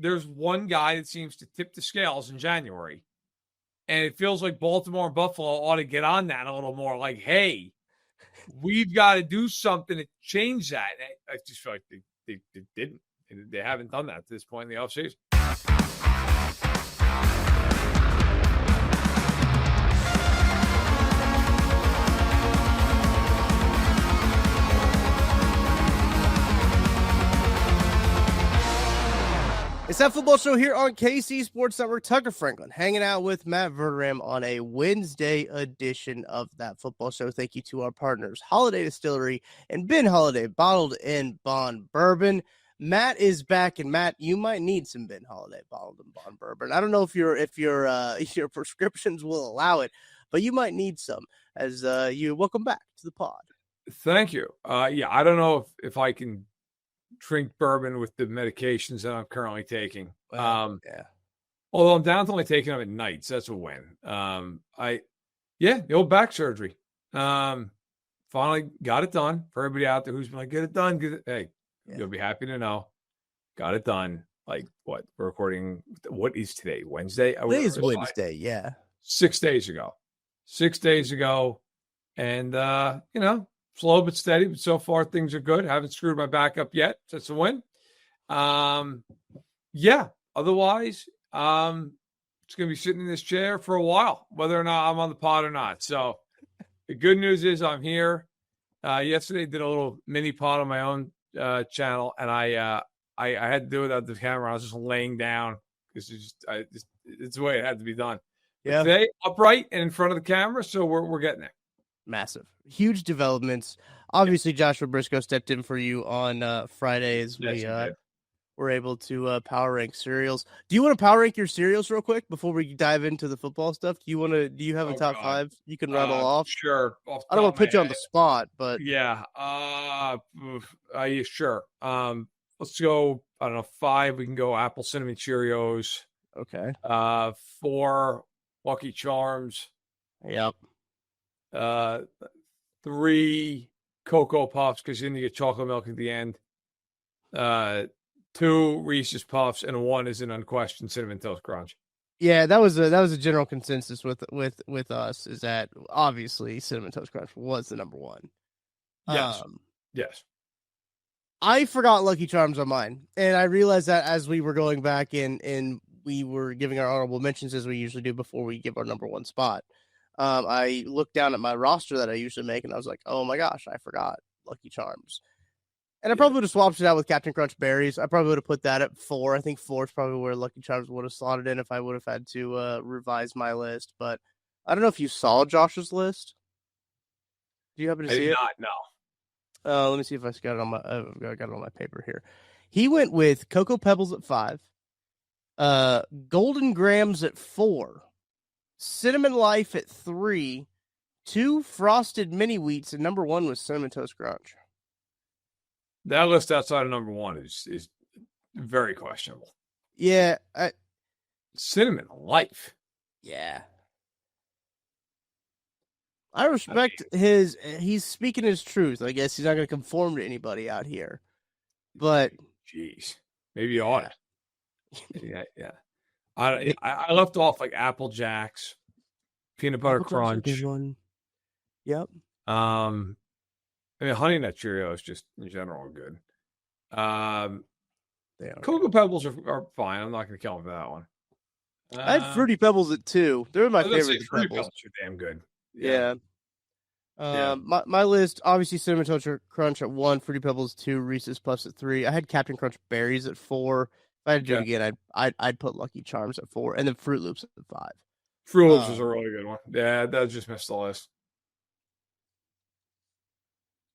there's one guy that seems to tip the scales in January. And it feels like Baltimore and Buffalo ought to get on that a little more. Like, hey, we've got to do something to change that. I just feel like they didn't. They haven't done that at this point in the offseason. It's that football show here on KC Sports Network. Tucker Franklin hanging out with Matt Verderame on a Wednesday edition of that football show. Thank you to our partners, Holiday Distillery and Ben Holiday Bottled in Bond Bourbon. Matt is back, and Matt, you might need some Ben Holiday Bottled in Bond Bourbon. I don't know if your prescriptions will allow it, but you might need some. As you welcome back to the pod. Thank you. Yeah, I don't know if I can drink bourbon with the medications that I'm currently taking. Yeah. Although I'm down to only taking them at nights. That's a win. The old back surgery. Finally got it done. For everybody out there who's been like, get it done. You'll be happy to know. Got it done. Like what? We're recording. What is today? Wednesday? Today is Wednesday. Yeah. 6 days ago. 6 days ago. And, slow but steady, but so far things are good. Haven't screwed my back up yet. So that's a win. Otherwise, it's going to be sitting in this chair for a while, whether or not I'm on the pod or not. So the good news is I'm here. Yesterday did a little mini pod on my own channel, and I had to do it without the camera. I was just laying down because it's the way it had to be done. Yeah. Today, upright and in front of the camera, so we're getting there. Massive, huge developments. Obviously, Joshua Briscoe stepped in for you on Friday as we were able to power rank cereals. Do you want to power rank your cereals real quick before we dive into the football stuff? Do you have a top five you can rattle off? Sure. I don't want to put you on the spot, but yeah. Sure. Let's go. I don't know. 5. We can go apple cinnamon Cheerios. Okay. 4 Lucky Charms. Yep. 3 Cocoa Puffs because then you get chocolate milk at the end. 2 Reese's Puffs, and 1 is an unquestioned Cinnamon Toast Crunch. Yeah, that was a general consensus with us, is that obviously Cinnamon Toast Crunch was the number one. Yes. Yes. I forgot Lucky Charms on mine, and I realized that as we were going back and we were giving our honorable mentions as we usually do before we give our number one spot. I looked down at my roster that I usually make, and I was like, oh my gosh, I forgot Lucky Charms. And I probably would have swapped it out with Captain Crunch Berries. I probably would have put that at 4. I think 4 is probably where Lucky Charms would have slotted in if I would have had to revise my list. But I don't know if you saw Josh's list. Do you happen to see it? Not, no. Let me see if I got it on my paper here. He went with Cocoa Pebbles at 5, Golden Grams at 4, Cinnamon Life at 3, 2 Frosted Mini Wheats, and number 1 was Cinnamon Toast Crunch. That list outside of number 1 is very questionable. Yeah. Cinnamon Life. Yeah. I respect he's speaking his truth. I guess he's not going to conform to anybody out here. But jeez, maybe you ought to. Yeah. I left off like Apple Jacks, Peanut Butter Crunch. Good one. Yep. I mean, Honey Nut Cheerios just in general are good. Cocoa good. Pebbles are fine. I'm not going to kill them for that one. I had Fruity Pebbles at 2. They're my favorite. Fruity Pebbles are damn good. Yeah. My list, obviously Cinnamon Toast Crunch at 1, Fruity Pebbles 2, Reese's Puffs at 3. I had Captain Crunch Berries at 4. If I had to do it again, I'd put Lucky Charms at 4, and then Fruit Loops at 5. Fruit Loops is a really good one. Yeah, that just missed the list.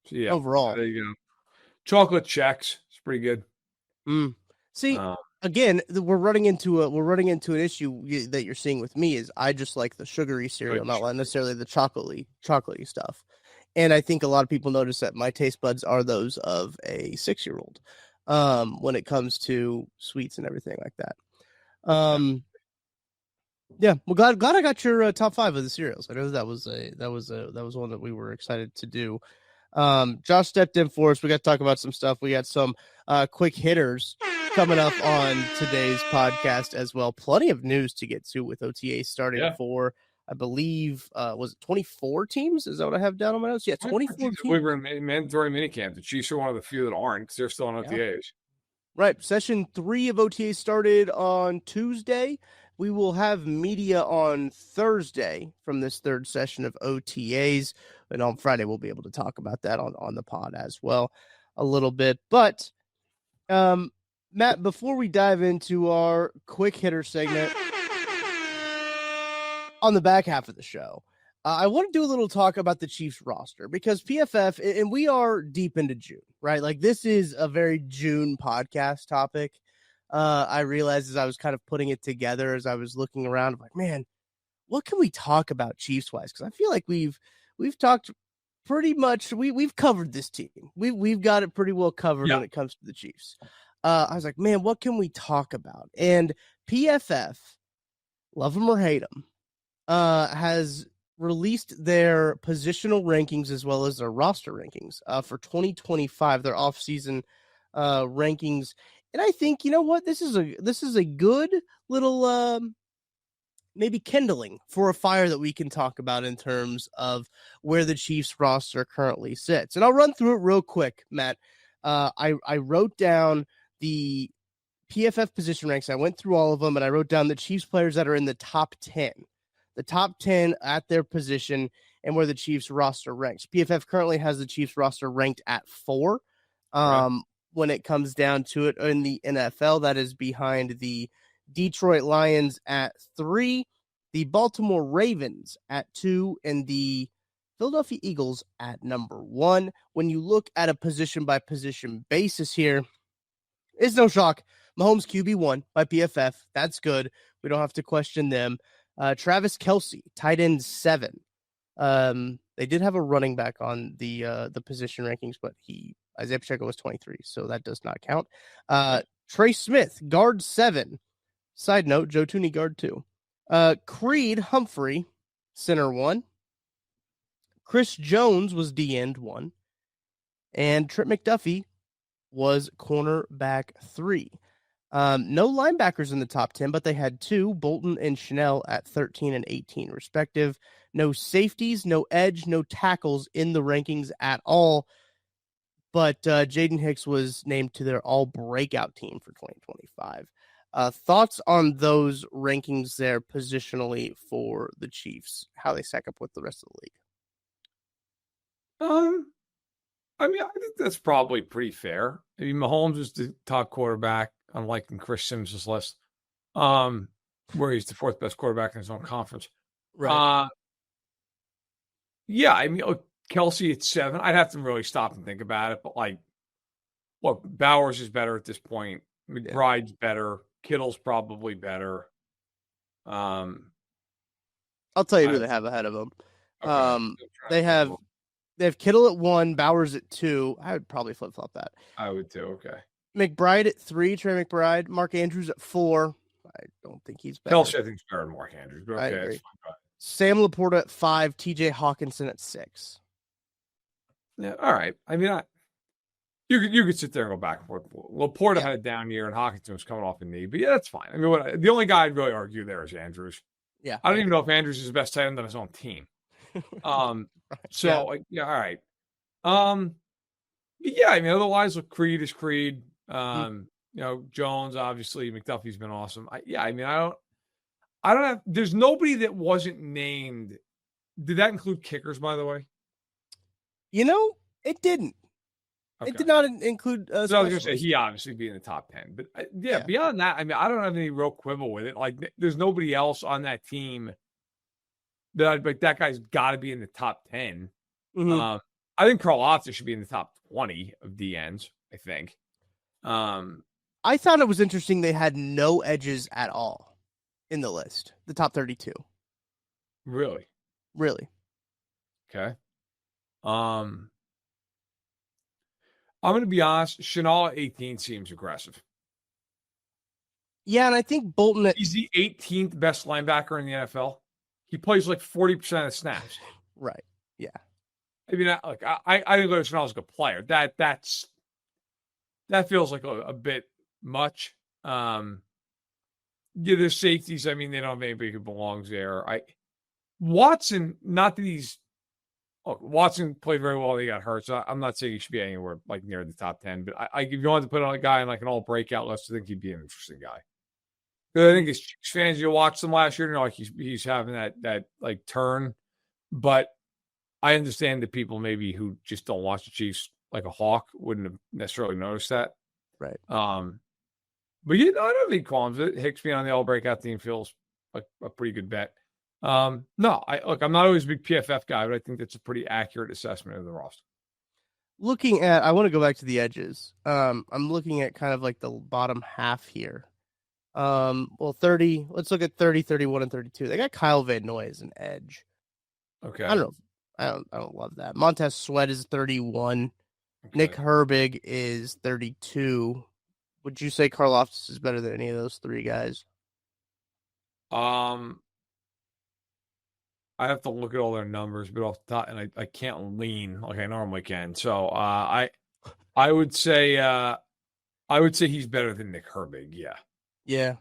So, yeah, overall, there you go. Chocolate Checks, it's pretty good. See, again, we're running into an issue that you're seeing with me is I just like the sugary cereal, not necessarily the chocolatey stuff. And I think a lot of people notice that my taste buds are those of a 6-year-old when it comes to sweets and everything like that. Yeah, well, glad I got your top 5 of the cereals. I know that was one that we were excited to do. Josh stepped in for us. We got to talk about some stuff. We got some quick hitters coming up on today's podcast as well. Plenty of news to get to with OTA starting for, I believe, was it 24 teams? Is that what I have down on my notes? Yeah, 24 teams. We were in mandatory minicamp. The Chiefs are one of the few that aren't because they're still on OTAs. Right. Session 3 of OTAs started on Tuesday. We will have media on Thursday from this third session of OTAs. And on Friday, we'll be able to talk about that on the pod as well a little bit. But, Matt, before we dive into our quick hitter segment on the back half of the show, I want to do a little talk about the Chiefs roster because PFF, and we are deep into June, right? Like this is a very June podcast topic. I realized as I was kind of putting it together, as I was looking around, I'm like, man, what can we talk about Chiefs wise? Because I feel like we've talked pretty much. We've covered this team. We've got it pretty well covered when it comes to the Chiefs. I was like, man, what can we talk about? And PFF, love them or hate them, has released their positional rankings as well as their roster rankings for 2025, their offseason rankings. And I think, you know what, this is a good little maybe kindling for a fire that we can talk about in terms of where the Chiefs roster currently sits. And I'll run through it real quick, Matt. I wrote down the PFF position ranks. I went through all of them, and I wrote down the Chiefs players that are in the top 10. The top 10 at their position and where the Chiefs roster ranks. PFF currently has the Chiefs roster ranked at 4. When it comes down to it in the NFL, that is behind the Detroit Lions at 3, the Baltimore Ravens at 2, and the Philadelphia Eagles at number 1. When you look at a position by position basis here, it's no shock. Mahomes QB1 by PFF. That's good. We don't have to question them. Travis Kelce, tight end 7. They did have a running back on the position rankings, but Isaiah Pacheco was 23, so that does not count. Trey Smith, guard 7. Side note, Joe Tooney, guard 2. Creed Humphrey, center 1. Chris Jones was D-end 1. And Trent McDuffie was cornerback 3. No linebackers in the top 10, but they had 2, Bolton and Chanel at 13 and 18 respective. No safeties, no edge, no tackles in the rankings at all. But Jaden Hicks was named to their all breakout team for 2025. Thoughts on those rankings there positionally for the Chiefs, how they stack up with the rest of the league? I mean, I think that's probably pretty fair. I mean, Mahomes is the top quarterback, unlike in Chris Sims' list, where he's the 4th best quarterback in his own conference. Right. Yeah, I mean, Kelce at 7. I'd have to really stop and think about it. But, like, look, Bowers is better at this point. McBride's better. Kittle's probably better. I'll tell you who they have ahead of them. They have Kittle at 1, Bowers at 2. I would probably flip-flop that. I would too. Okay. McBride at 3, Trey McBride. Mark Andrews at 4. I don't think he's better. Kelce, I think, is better than Mark Andrews. But okay, I agree. Sam Laporta at 5, TJ Hawkinson at 6. Yeah, all right. I mean, you could sit there and go back and forth. Laporta had a down year, and Hawkinson was coming off a knee. But yeah, that's fine. I mean, the only guy I'd really argue there is Andrews. Yeah, I don't even know if Andrews is the best tight end on his own team. So yeah, all right. Yeah, I mean, otherwise, look, Creed is Creed. You know, Jones, obviously, McDuffie's been awesome. I mean, I don't have. There's nobody that wasn't named. Did that include kickers, by the way? You know, it didn't. Okay. It did not include. So I was going to say he obviously be in the top 10, but beyond that, I mean, I don't have any real quibble with it. Like, there's nobody else on that team that I'd like. That guy's got to be in the top 10. I think Karlaftis should be in the top 20 of DNs. I think. I thought it was interesting they had no edges at all in the list, the top 32. Really? Okay. I'm going to be honest. Chanel at 18 seems aggressive. Yeah, and I think Bolton. He's the 18th best linebacker in the NFL. He plays like 40% of snaps. Right. Yeah. I mean, I think Chanel's a good player. That feels like a bit much. Yeah, there's safeties. I mean, they don't have anybody who belongs there. Watson, not that Watson played very well. He got hurt, so I'm not saying he should be anywhere like near the top 10. But if you wanted to put on a guy in like an all breakout list, I think he'd be an interesting guy. I think as Chiefs fans, you watched them last year, like he's having that like turn. But I understand that people maybe who just don't watch the Chiefs like a hawk wouldn't have necessarily noticed that. Right. But I don't have any qualms. Hicks being on the all breakout team feels like a pretty good bet. No, I'm not always a big PFF guy, but I think that's a pretty accurate assessment of the roster. I want to go back to the edges. I'm looking at kind of like the bottom half here. 30, let's look at 30, 31, and 32. They got Kyle Van Noy as an edge. Okay. I don't know. I don't love that. Montez Sweat is 31. Okay. Nick Herbig is 32. Would you say Karlaftis is better than any of those three guys? I have to look at all their numbers, but off the top, and I can't lean like I normally can. So I would say he's better than Nick Herbig. Yeah. Yeah.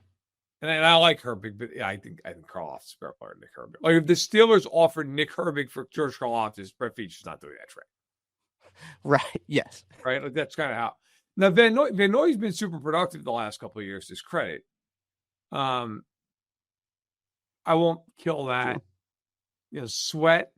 And I like Herbig, but yeah, I think Karlaftis is better than Nick Herbig. Like if the Steelers offered Nick Herbig for George Karlaftis, Brett Veach's not doing that trade. Right. Yes. Right. Like that's kind of how. Now Van Noy's been super productive the last couple of years. To his credit. I won't kill that. Sweat.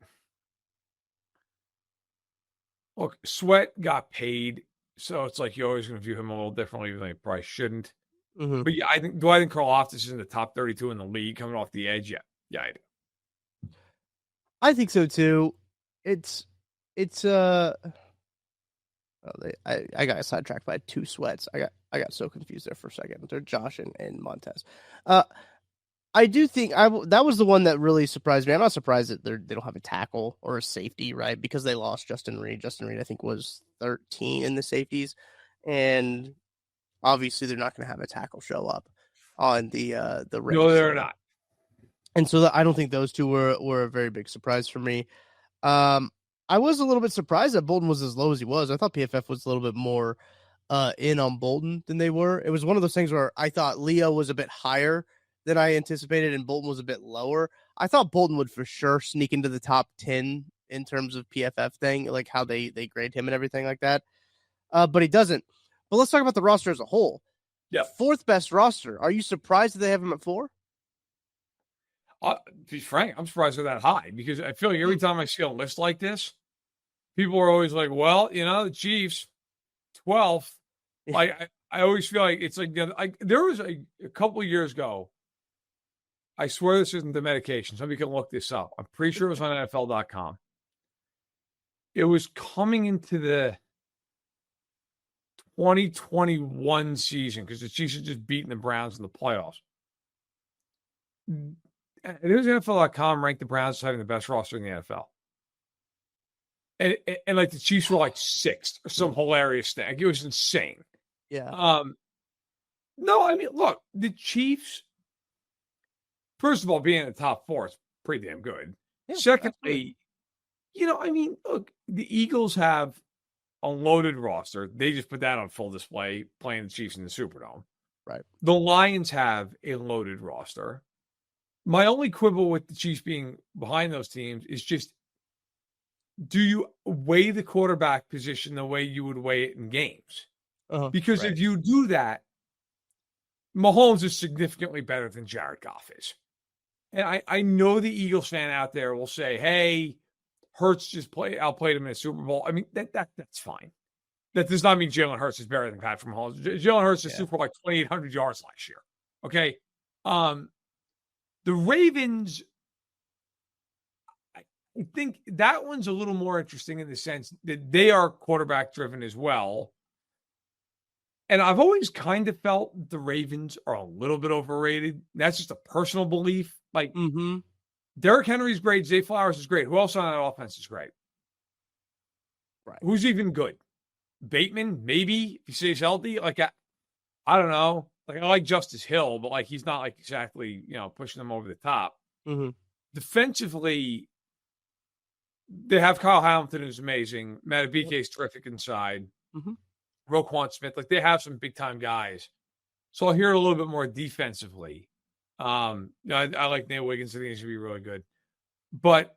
Look, Sweat got paid, so it's like you're always going to view him a little differently, even though you probably shouldn't. Mm-hmm. But yeah, I think Karlaftis is in the top 32 in the league coming off the edge? Yeah, I do. I think so too. I got sidetracked by two Sweats. I got so confused there for a second. They're Josh and Montez. I do think that was the one that really surprised me. I'm not surprised that they don't have a tackle or a safety, right? Because they lost Justin Reed. Justin Reed, I think, was 13 in the safeties, and obviously they're not going to have a tackle show up on the race. No, they're not. And so I don't think those two were a very big surprise for me. I was a little bit surprised that Bolton was as low as he was. I thought PFF was a little bit more in on Bolton than they were. It was one of those things where I thought Leo was a bit higher than I anticipated and Bolton was a bit lower. I thought Bolton would for sure sneak into the top 10 in terms of PFF thing, like how they grade him and everything like that. But he doesn't. But let's talk about the roster as a whole. Yeah. Fourth best roster. Are you surprised that they have him at 4? To be frank, I'm surprised they're that high because I feel like every time I see a list like this, people are always like, well, the Chiefs, 12th. Like, I always feel like it's like there was a couple of years ago. I swear this isn't the medication. Somebody can look this up. I'm pretty sure it was on NFL.com. It was coming into the 2021 season because the Chiefs had just beaten the Browns in the playoffs. It was NFL.com ranked the Browns as having the best roster in the NFL. And like the Chiefs were like 6th or some hilarious thing. Like, it was insane. Yeah. No, I mean, look, the Chiefs, first of all, being in the top 4 is pretty damn good. Yeah, secondly, look, the Eagles have a loaded roster. They just put that on full display playing the Chiefs in the Superdome. Right. The Lions have a loaded roster. My only quibble with the Chiefs being behind those teams is just, do you weigh the quarterback position the way you would weigh it in games? Because if you do that, Mahomes is significantly better than Jared Goff is. And I know the Eagles fan out there will say, hey, Hurts just outplayed him in a Super Bowl. I mean, that's fine. That does not mean Jalen Hurts is better than Patrick Mahomes. Jalen Hurts is super like 2,800 yards last year. Okay. The Ravens, I think that one's a little more interesting in the sense that they are quarterback driven as well. And I've always kind of felt the Ravens are a little bit overrated. That's just a personal belief. Like, Derrick Henry's great. Zay Flowers is great. Who else on that offense is great? Right. Who's even good? Bateman, maybe, if he stays healthy. Like, I don't know. Like, I like Justice Hill, but like he's not like exactly, pushing them over the top. Defensively, they have Kyle Hamilton, who's amazing. Matabike is terrific inside. Roquan Smith, like they have some big time guys. So I'll hear it a little bit more defensively. I like Nate Wiggins. I think he should be really good. But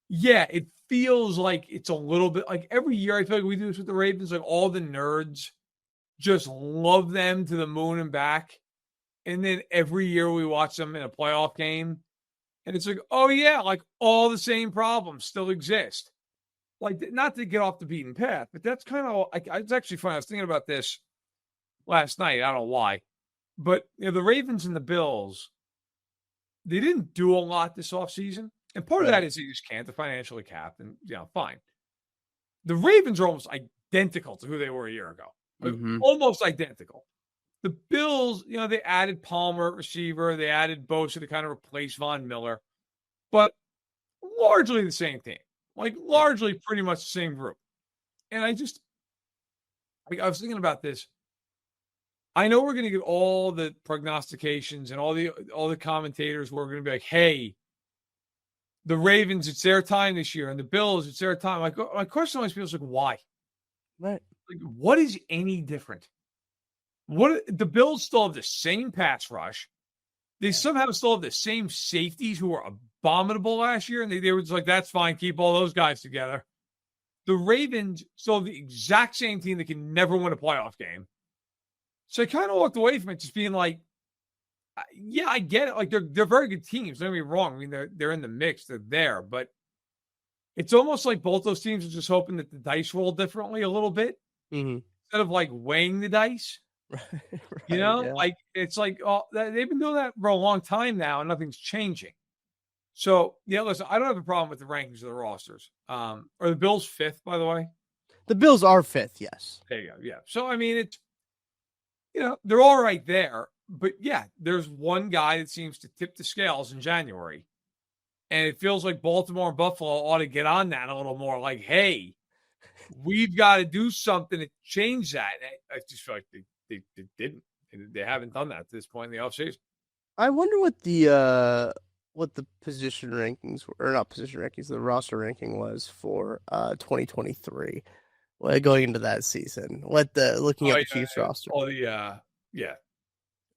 yeah, it feels like it's a little bit like every year I feel like we do this with the Ravens, like all the nerds just love them to the moon and back. And then every year we watch them in a playoff game. And it's like, oh yeah, like all the same problems still exist. Like not to get off the beaten path, but that's kind of it's actually funny. I was thinking about this last night. I don't know why. But the Ravens and the Bills, they didn't do a lot this offseason. And part of that is you just can't. They're financially capped, and fine. The Ravens are almost identical to who they were a year ago. Almost identical. The Bills, they added Palmer at receiver. They added Bosa to kind of replace Von Miller. But largely the same team. Like, largely pretty much the same group. And I was thinking about this. I know we're going to get all the prognostications and all the commentators who are going to be like, hey, the Ravens, it's their time this year. And the Bills, it's their time. My question always feels like, why? Right. Like, what is any different? The Bills still have the same pass rush. They somehow still have the same safeties who were abominable last year. And they were just like, that's fine. Keep all those guys together. The Ravens still have the exact same team that can never win a playoff game. So I kind of walked away from it just being like, yeah, I get it. Like they're very good teams. Don't get me wrong. I mean, they're in the mix. They're there. But it's almost like both those teams are just hoping that the dice roll differently a little bit. Instead of like weighing the dice. Yeah. Like it's like they've been doing that for a long time now and nothing's changing. So listen, I don't have a problem with the rankings of the rosters. Are the Bills 5th, by the way? The Bills are 5th, yes. There you go. Yeah. So I mean it's they're all right there, but yeah, there's one guy that seems to tip the scales in January. And it feels like Baltimore and Buffalo ought to get on that a little more. Like, hey, we've got to do something to change that. I just feel like they didn't. They haven't done that to this point in the offseason. I wonder what the position rankings were, or not position rankings, the roster ranking was for 2023. Going into that season, looking at the Chiefs roster.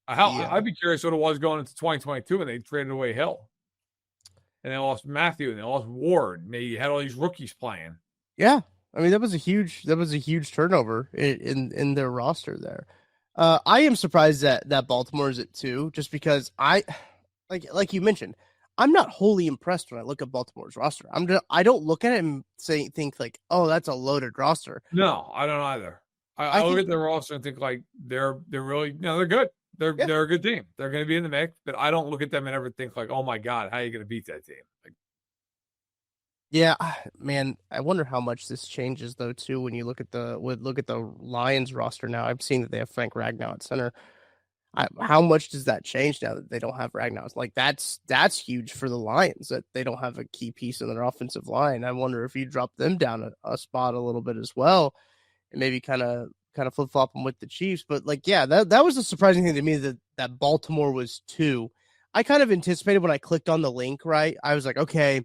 I'd be curious what it was going into 2022 when they traded away Hill, and they lost Matthew, and they lost Ward, and they had all these rookies playing. Yeah, I mean that was a huge turnover in their roster there. I am surprised that Baltimore is at 2, just because I like you mentioned. I'm not wholly impressed when I look at Baltimore's roster. I don't look at it and think like, oh, that's a loaded roster. No, I don't either. I look at their roster and think like they're really they're good. They're a good team. They're going to be in the mix, but I don't look at them and ever think like, oh my god, how are you going to beat that team? Like, yeah, man, I wonder how much this changes though too when you look at the Lions roster now. I'm seeing that they have Frank Ragnow at center. How much does that change now that they don't have Ragnow? Like that's huge for the Lions that they don't have a key piece in their offensive line. I wonder if you drop them down a spot a little bit as well, and maybe kind of flip flop them with the Chiefs. But like, yeah, that was a surprising thing to me that Baltimore was 2. I kind of anticipated when I clicked on the link, right? I was like, okay,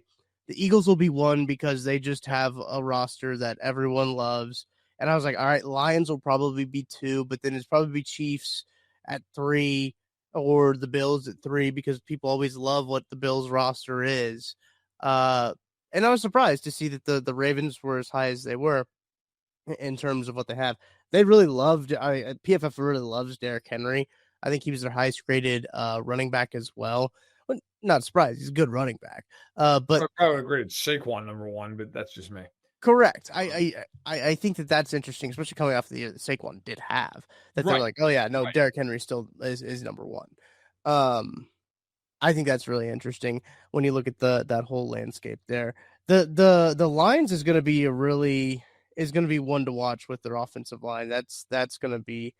the Eagles will be 1 because they just have a roster that everyone loves, and I was like, all right, Lions will probably be 2, but then it's probably be Chiefs at 3 or the Bills at 3 because people always love what the Bills roster is. And I was surprised to see that the Ravens were as high as they were in terms of what they have. They really loved PFF really loves Derrick Henry. I think he was their highest graded running back as well. But not surprised. He's a good running back. But I would have graded Saquon number 1, but that's just me. Correct. I think that's interesting, especially coming off the year that Saquon did have. That they're like, oh yeah, no, Derrick Henry still is number 1. I think that's really interesting when you look at that whole landscape there. The Lions is going to be one to watch with their offensive line. That's going to be.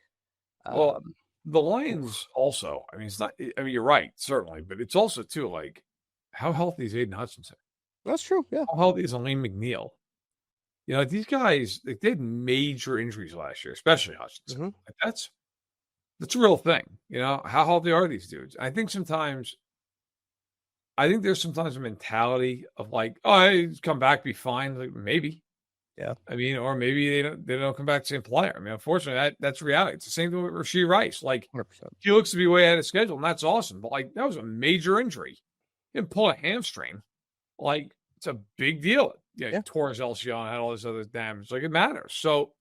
The Lions also. I mean, it's not. I mean, you're right, certainly, but it's also too like, how healthy is Aiden Hutchinson? That's true. Yeah. How healthy is Elaine McNeil? These guys, they had major injuries last year, especially Hutchinson. Like that's a real thing. How healthy are these dudes? I think there's sometimes a mentality of like, oh, he's come back, be fine. Like maybe. Yeah. I mean, or maybe they don't come back the same player. I mean, unfortunately, that's reality. It's the same thing with Rashee Rice. Like 100%. he looks to be way ahead of schedule, and that's awesome. But like that was a major injury. He didn't pull a hamstring. Like it's a big deal. Yeah, tore his LCL and had all this other damage. Like it matters. So,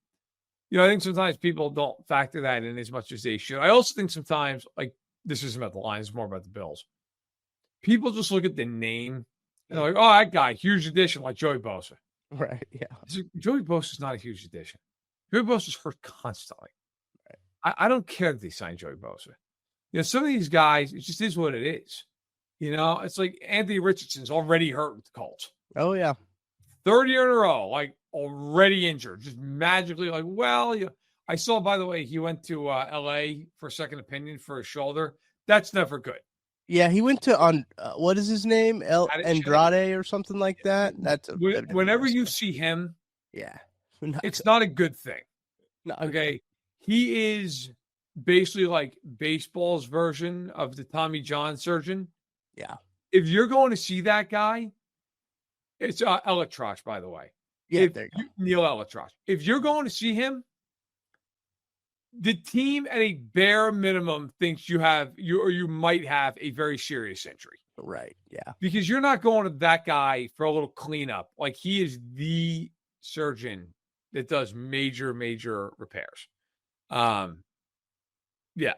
I think sometimes people don't factor that in as much as they should. I also think sometimes, like this isn't about the Lions, it's more about the Bills. People just look at the name and they're like, "Oh, that guy, huge addition," like Joey Bosa. Right. Yeah. Joey Bosa is not a huge addition. Joey Bosa is hurt constantly. Right. I don't care that they signed Joey Bosa. Some of these guys, it just is what it is. It's like Anthony Richardson's already hurt with the Colts. Oh, yeah. Third year in a row, like already injured, just magically like, I saw, by the way, he went to LA for a second opinion for his shoulder. That's never good. Yeah, he went to what is his name? Andrade or something like that. That's whenever you see him, it's not a good thing. No, okay. He is basically like baseball's version of the Tommy John surgeon. Yeah. If you're going to see that guy, it's Elitrosh, by the way. Yeah, there you go. Neil Elitrosh. If you're going to see him, the team at a bare minimum thinks you might have a very serious injury. Right. Yeah. Because you're not going to that guy for a little cleanup. Like he is the surgeon that does major, major repairs. Yeah,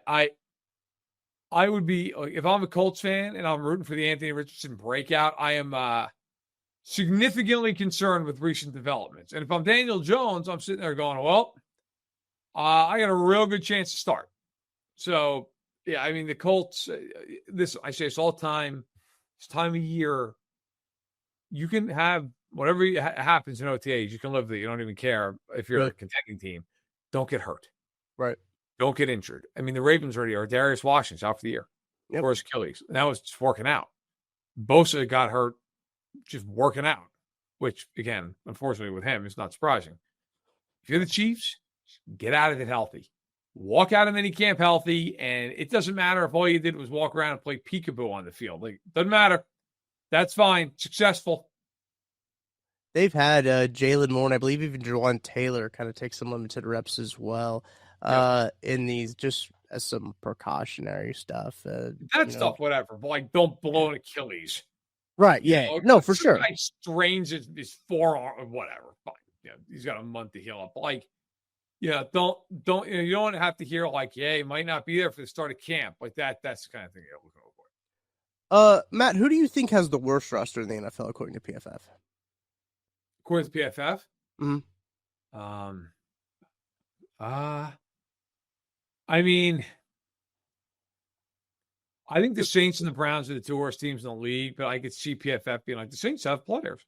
I would be, if I'm a Colts fan and I'm rooting for the Anthony Richardson breakout, I am significantly concerned with recent developments. And if I'm Daniel Jones, I'm sitting there going, well, I got a real good chance to start. So, yeah, I mean, the Colts, I say this all the time, this time of year, you can have whatever happens in OTAs, you can live with it. You don't even care if you're a contending team. Don't get hurt. Right. Don't get injured. I mean, the Ravens already are. Darius Washington's out for the year for his Achilles. And that was just working out. Bosa got hurt just working out, which, again, unfortunately with him, is not surprising. If you're the Chiefs, get out of it healthy. Walk out of minicamp healthy, and it doesn't matter if all you did was walk around and play peekaboo on the field. Like, doesn't matter. That's fine. Successful. They've had Jalen Moore, and I believe even Jawan Taylor kind of take some limited reps as well in these, just as some precautionary stuff. Stuff, whatever. But, like, don't blow an Achilles. Right, yeah. No, for sure. Guy strains his forearm or whatever. Fine. Yeah, he's got a month to heal up. But, like, don't you don't have to hear like, he might not be there for the start of camp. Like that. That's the kind of thing you're looking for. Matt, who do you think has the worst roster in the NFL according to PFF? According to PFF? Mm-hmm. I mean, I think the Saints and the Browns are the two worst teams in the league, but I could see PFF being like, the Saints have players.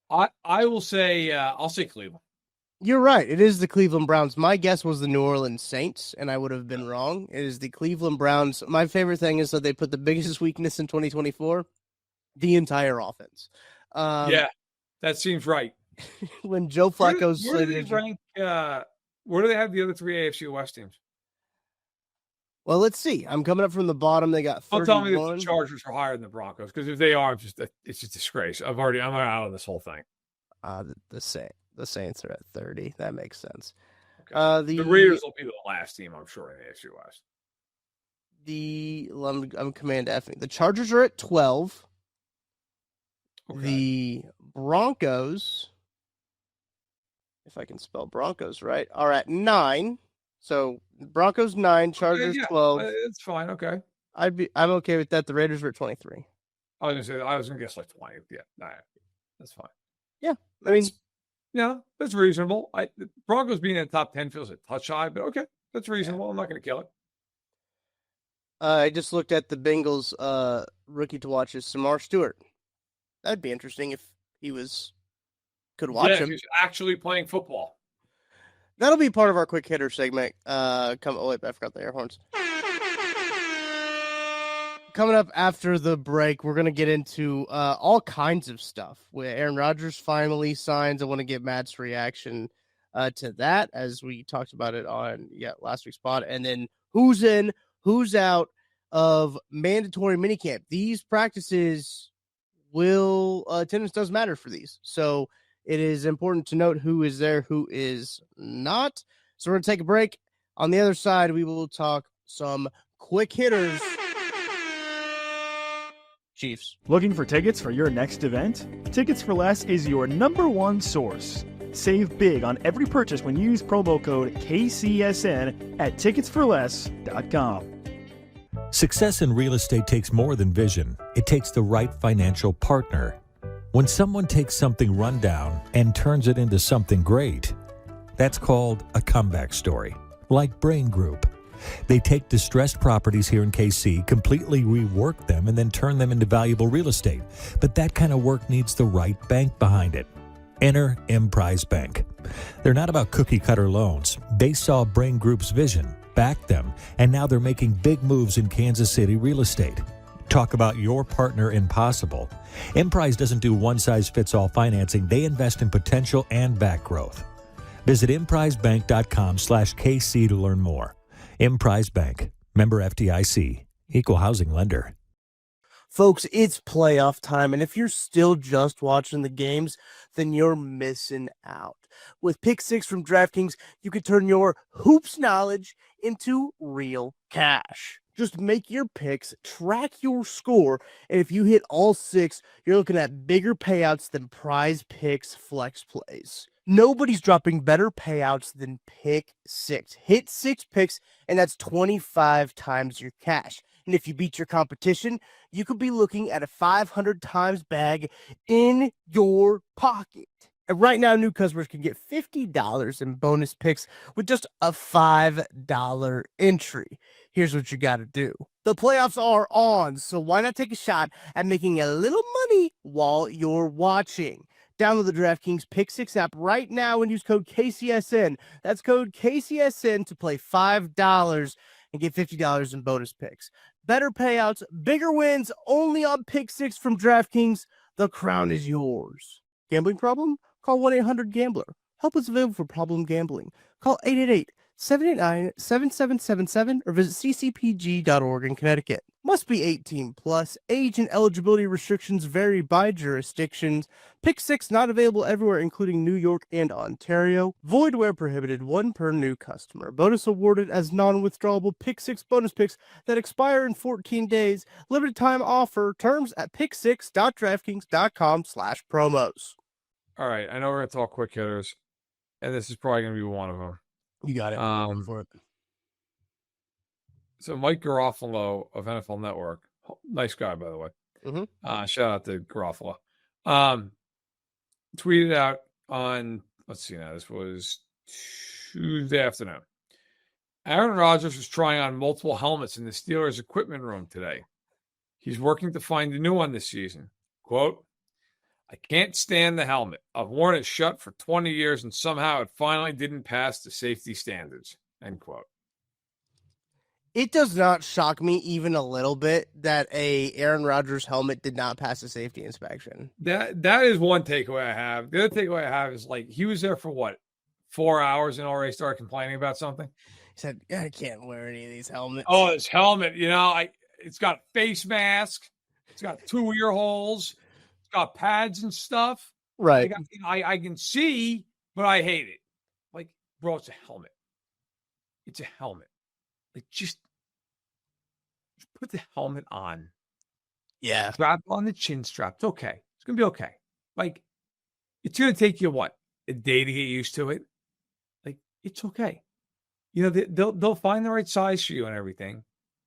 I will say, I'll say Cleveland. You're right. It is the Cleveland Browns. My guess was the New Orleans Saints, and I would have been wrong. It is the Cleveland Browns. My favorite thing is that they put the biggest weakness in 2024, the entire offense. Yeah, that seems right. When Joe Flacco's where do they rank? Where do they have the other three AFC West teams? Well, let's see. I'm coming up from the bottom. They got 31. Don't tell me that the Chargers are higher than the Broncos, because if they are, it's just a disgrace. I'm out of this whole thing. The Saints are at 30. That makes sense. Okay. The Raiders will be the last team, I'm sure, in the AFC West. I'm Command F-ing. The Chargers are at 12. Okay. The Broncos, if I can spell Broncos right, are at 9. So Broncos 9, Chargers 12. It's fine. Okay. I'm okay with that. The Raiders were at 23. I was gonna guess like 20. Yeah, nah, that's fine. Yeah, I mean, yeah, that's reasonable. The Broncos being in the top 10 feels a touch high, but okay, that's reasonable. I'm not going to kill it. I just looked at the Bengals rookie to watch is Samar Stewart. That'd be interesting if he could watch him. If he's actually playing football. That'll be part of our quick hitter segment. I forgot the air horns. Coming up after the break, we're going to get into all kinds of stuff. Where Aaron Rodgers finally signs. I want to get Matt's reaction to that, as we talked about it on last week's pod. And then who's in, who's out of mandatory minicamp. These practices attendance does matter for these. So it is important to note who is there, who is not. So we're going to take a break. On the other side, we will talk some quick hitters. Chiefs. Looking for tickets for your next event? Tickets for Less is your #1 source. Save big on every purchase when you use promo code KCSN at ticketsforless.com. Success in real estate takes more than vision. It takes the right financial partner. When someone takes something rundown and turns it into something great, that's called a comeback story, like Brain Group. They take distressed properties here in KC, completely rework them, and then turn them into valuable real estate. But that kind of work needs the right bank behind it. Enter Emprise Bank. They're not about cookie-cutter loans. They saw Brain Group's vision, backed them, and now they're making big moves in Kansas City real estate. Talk about your partner impossible. Emprise doesn't do one-size-fits-all financing. They invest in potential and back growth. Visit emprisebank.com/KC to learn more. Emprise Bank, member FDIC, equal housing lender. Folks, it's playoff time, and if you're still just watching the games, then you're missing out. With Pick 6 from DraftKings, you can turn your hoops knowledge into real cash. Just make your picks, track your score, and if you hit all 6, you're looking at bigger payouts than Prize Picks flex plays. Nobody's dropping better payouts than Pick 6. Hit 6 picks, and that's 25 times your cash. And if you beat your competition, you could be looking at a 500 times bag in your pocket. And right now, new customers can get $50 in bonus picks with just a $5 entry. Here's what you got to do. The playoffs are on, so why not take a shot at making a little money while you're watching? Download the DraftKings Pick 6 app right now and use code KCSN. That's code KCSN to play $5 and get $50 in bonus picks. Better payouts, bigger wins, only on Pick 6 from DraftKings. The crown is yours. Gambling problem? Call 1-800-GAMBLER. Help is available for problem gambling. Call 888-789-7777 or visit ccpg.org in Connecticut. Must be 18 plus. Age and eligibility restrictions vary by jurisdictions. Pick 6 not available everywhere, including New York and Ontario. Void where prohibited. 1 per new customer. Bonus awarded as non-withdrawable Pick 6 bonus picks that expire in 14 days. Limited time offer. Terms at pick6.draftkings.com/promos. All right, I know we're going to talk quick hitters, and this is probably going to be one of them. You got it. Go for it. So Mike Garofalo of NFL Network, nice guy, by the way. Shout out to Garofalo. Tweeted out on, let's see now, this was Tuesday afternoon. Aaron Rodgers was trying on multiple helmets in the Steelers' equipment room today. He's working to find a new one this season. Quote, I can't stand the helmet. I've worn it shut for 20 years, and somehow it finally didn't pass the safety standards. End quote. It does not shock me even a little bit that a Aaron Rodgers helmet did not pass a safety inspection. That is one takeaway I have. The other takeaway I have is, like, he was there for what, 4 hours and already started complaining about something? He said, I can't wear any of these helmets. Oh, this helmet, it's got face mask. It's got 2 ear holes. It's got pads and stuff. Right. I can see, but I hate it. Like, bro, it's a helmet. It's a helmet. Like, just put the helmet on. Yeah. Strap on the chin strap. It's okay. It's going to be okay. Like, it's going to take you, what, a day to get used to it? Like, it's okay. They'll find the right size for you and everything.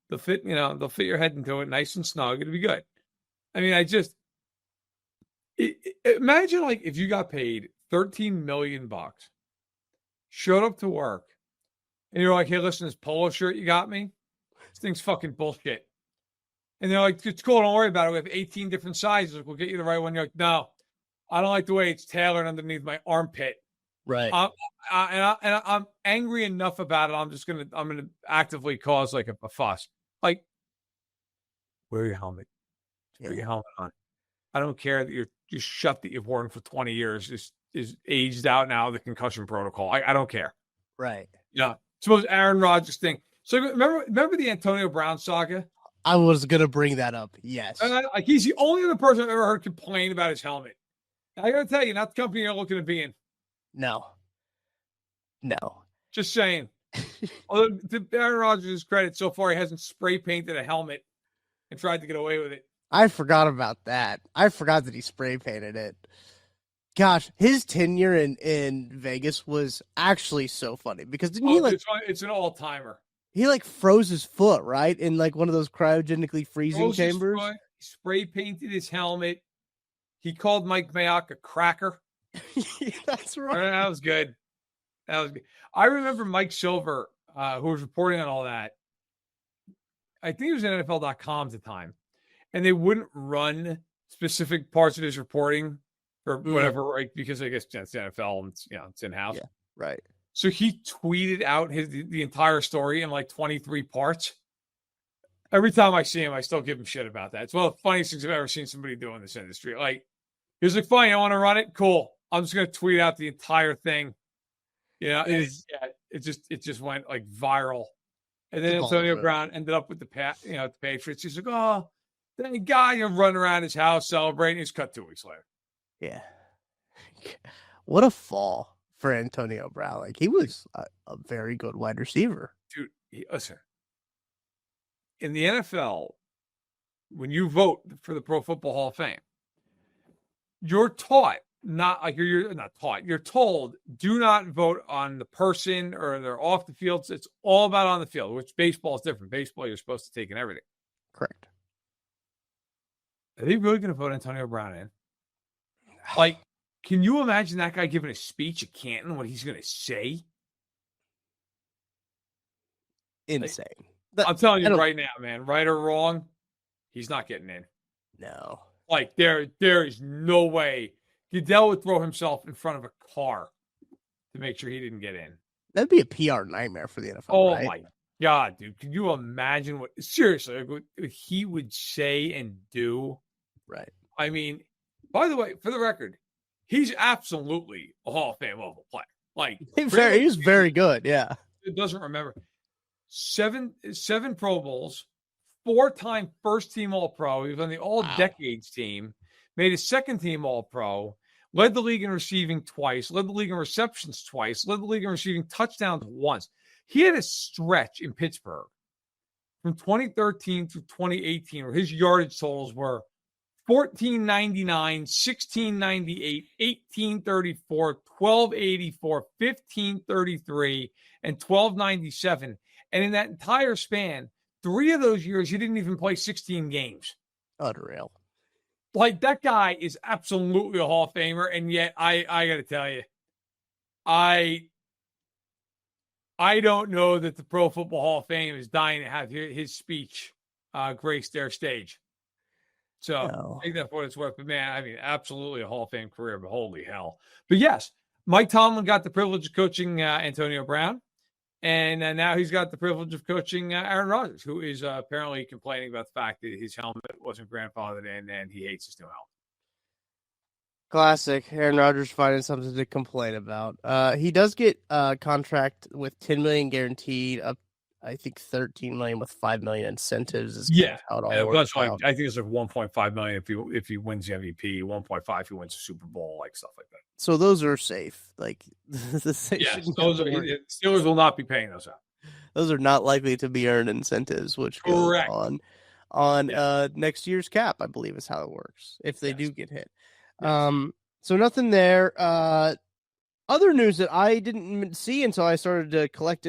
They'll fit your head into it nice and snug. It'll be good. I mean, imagine, like, if you got paid $13 million, showed up to work, and you're like, hey, listen, this polo shirt you got me, this thing's fucking bullshit. And they're like, it's cool, don't worry about it. We have 18 different sizes. We'll get you the right one. You're like, no, I don't like the way it's tailored underneath my armpit. Right. I'm angry enough about it. I'm gonna actively cause like a fuss. Like, wear your helmet. Put your helmet on. I don't care that your shut that you've worn for 20 years is aged out now, the concussion protocol. I don't care. Right. Yeah. Suppose Aaron Rodgers thing. So remember the Antonio Brown saga? I was going to bring that up. Yes. And he's the only other person I've ever heard complain about his helmet. I got to tell you, not the company you're looking to be in. No. Just saying. Although, to Aaron Rodgers' credit, so far he hasn't spray painted a helmet and tried to get away with it. I forgot about that. I forgot that he spray painted it. Gosh, his tenure in Vegas was actually so funny because didn't he it's an all-timer. He like froze his foot, right? In like one of those cryogenically freezing chambers. Foot, he spray painted his helmet. He called Mike Mayock a cracker. That's right. That was good. I remember Mike Silver, who was reporting on all that. I think it was in NFL.com at the time. And they wouldn't run specific parts of his reporting or whatever, right? Because I guess it's the NFL and it's in-house. Yeah, right. So he tweeted out the entire story in like 23 parts. Every time I see him, I still give him shit about that. It's one of the funniest things I've ever seen somebody do in this industry. Like, he was like, fine, I want to run it? Cool. I'm just going to tweet out the entire thing. It just went like viral. And then Antonio Brown ended up with the Patriots. He's like, oh, that guy running around his house celebrating. He's cut 2 weeks later. Yeah. What a fall for Antonio Brown. Like, he was a very good wide receiver. Dude, listen. In the NFL, when you vote for the Pro Football Hall of Fame, you're taught, you're not taught, you're told, do not vote on the person or they're off the field. It's all about on the field, which baseball is different. Baseball, you're supposed to take in everything. Correct. Are they really going to vote Antonio Brown in? Like, can you imagine that guy giving a speech at Canton, what he's going to say? Insane. I'm telling you right now, man, right or wrong, he's not getting in. No. Like, there is no way. Goodell would throw himself in front of a car to make sure he didn't get in. That'd be a PR nightmare for the NFL. Oh, right? my God, dude. Can you imagine what he would say and do? Right. I mean, by the way, for the record, he's absolutely a Hall of Fame level player. Like, he's very good. Yeah. It doesn't remember. 7 Pro Bowls, 4-time first team All-Pro. He was on the All-Decades team, made his second team All-Pro, led the league in receiving twice, led the league in receptions twice, led the league in receiving touchdowns once. He had a stretch in Pittsburgh from 2013 to 2018 where his yardage totals were 1499, 1698, 1834, 1284, 1533, and 1297. And in that entire span, 3 of those years, he didn't even play 16 games. Unreal. Like, that guy is absolutely a Hall of Famer. And yet, I got to tell you, I don't know that the Pro Football Hall of Fame is dying to have his speech grace their stage. So take that for what it's worth. But, man, I mean, absolutely a Hall of Fame career, but holy hell. But, yes, Mike Tomlin got the privilege of coaching Antonio Brown. And now he's got the privilege of coaching Aaron Rodgers, who is apparently complaining about the fact that his helmet wasn't grandfathered in and he hates his new helmet. Classic. Aaron Rodgers finding something to complain about. He does get a contract with $10 million guaranteed, up I think $13 million with $5 million incentives. Is how it all works out. I think it's like $1.5 million if he wins the MVP, 1.5 if he wins the Super Bowl, like stuff like that. So those are safe. Like, Steelers will not be paying those out. Those are not likely to be earned incentives, which go on next year's cap, I believe is how it works if they do get hit. Yes. So nothing there. Other news that I didn't see until I started to collect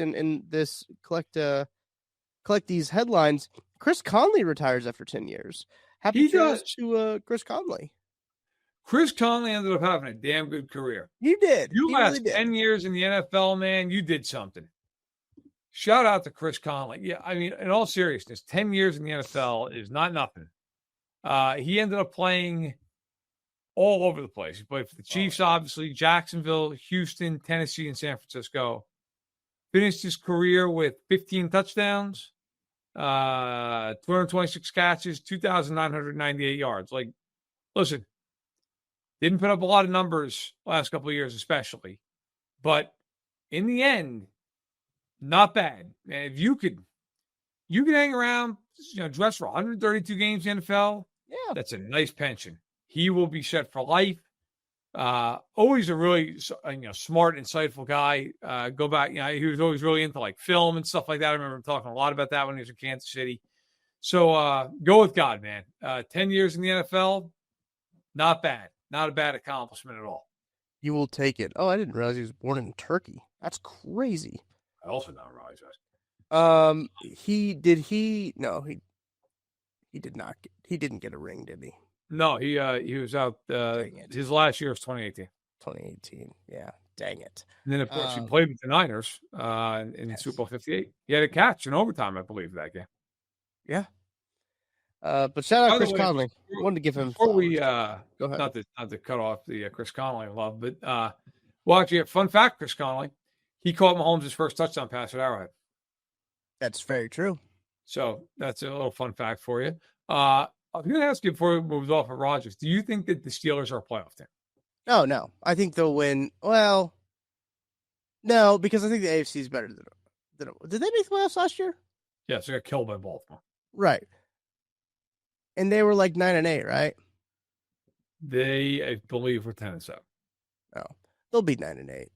these headlines. Chris Conley retires after 10 years. Happy to Chris Conley. Chris Conley ended up having a damn good career. You did. You last 10 years in the NFL, man. You did something. Shout out to Chris Conley. Yeah, I mean, in all seriousness, 10 years in the NFL is not nothing. He ended up playing all over the place. He played for the Chiefs, obviously, Jacksonville, Houston, Tennessee, and San Francisco. Finished his career with 15 touchdowns, 226 catches, 2,998 yards. Like, listen, didn't put up a lot of numbers last couple of years, especially. But in the end, not bad. And if you could hang around, dress for 132 games in the NFL, that's a nice pension. He will be set for life. Always a really smart, insightful guy. Go back, he was always really into like film and stuff like that. I remember him talking a lot about that when he was in Kansas City. So go with God, man. 10 years in the NFL, not bad. Not a bad accomplishment at all. You will take it. Oh, I didn't realize he was born in Turkey. That's crazy. I also don't realize that. He no, he did not he didn't get a ring, did he? No, he was out. His last year was 2018. 2018. Yeah. Dang it. And then, of course, he played with the Niners in Super Bowl 58. He had a catch in overtime, I believe, that game. Yeah. But shout out By the Chris way, Conley. Wanted to give him before we Go ahead. not to cut off the Chris Conley love, but well, actually, fun fact, Chris Conley, he caught Mahomes' first touchdown pass at Arrowhead. That's very true. So that's a little fun fact for you. I was going to ask you before we moved off of Rodgers, do you think that the Steelers are a playoff team? Oh, no. I think they'll win. Well, no, because I think the AFC is better than did they make the playoffs last year? Yes, they got killed by Baltimore. Right. And they were like 9-8, right? They, I believe, were 10-7. Oh, they'll be 9-8.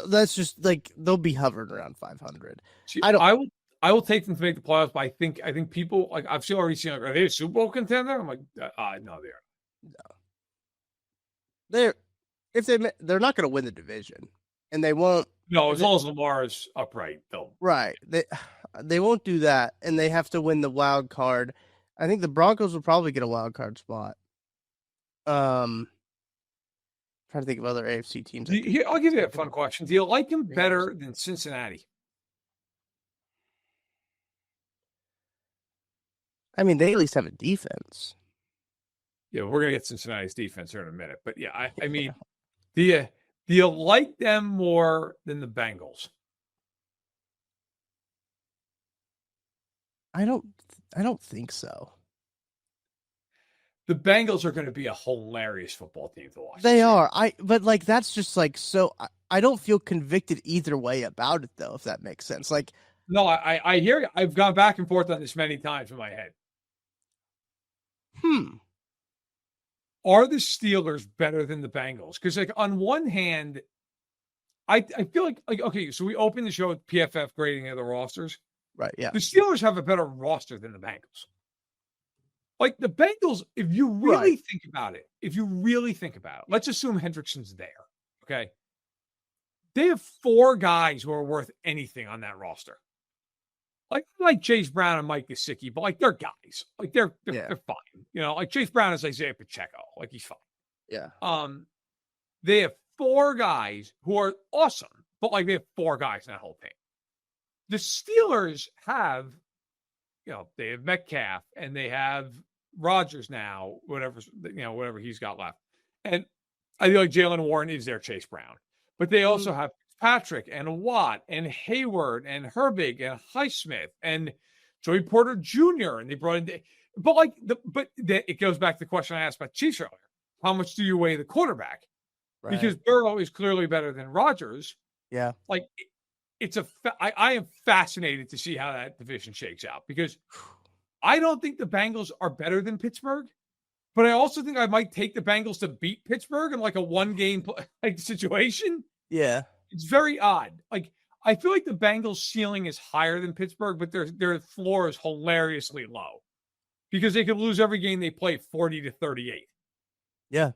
That's just like they'll be hovering around 500. See, I will take them to make the playoffs, but I think people like I've already seen like, are they a Super Bowl contender? I'm like, no, they are. No. They're not going to win the division, and they won't. No, as long as Lamar is upright, they'll. Right. They won't do that, and they have to win the wild card. I think the Broncos will probably get a wild card spot. Trying to think of other AFC teams. I'll give you a fun question. Do you like him better than Cincinnati? I mean, they at least have a defense. Yeah, we're gonna get Cincinnati's defense here in a minute, but yeah, I mean, do you like them more than the Bengals? I don't think so. The Bengals are going to be a hilarious football team to watch. They are. But like that's just like so. I don't feel convicted either way about it though. If that makes sense. Like, no, I hear you. I've gone back and forth on this many times in my head. Are the Steelers better than the Bengals? Because like on one hand, I feel like okay, so we opened the show with PFF grading of the rosters. Right. Yeah. The Steelers have a better roster than the Bengals. Like the Bengals, if you really think about it, let's assume Hendrickson's there. Okay. They have 4 guys who are worth anything on that roster. Like Chase Brown and Mike Gesicki, but like they're guys. Like they're fine. You know, like Chase Brown is Isaiah Pacheco. Like he's fine. Yeah. They have 4 guys who are awesome, but like they have 4 guys in that whole team. The Steelers have, they have Metcalf and they have Rodgers now, whatever he's got left. And I feel like Jalen Warren is their Chase Brown. But they also have Patrick and Watt and Hayward and Herbig and Highsmith and Joey Porter Jr. And they brought in, it goes back to the question I asked about Chiefs earlier. How much do you weigh the quarterback? Right. Because Burrow is clearly better than Rodgers. Yeah. Like, I am fascinated to see how that division shakes out because I don't think the Bengals are better than Pittsburgh, but I also think I might take the Bengals to beat Pittsburgh in like a 1-game situation. Yeah. It's very odd. Like, I feel like the Bengals ceiling is higher than Pittsburgh, but their floor is hilariously low because they could lose every game they play 40-38. Yeah.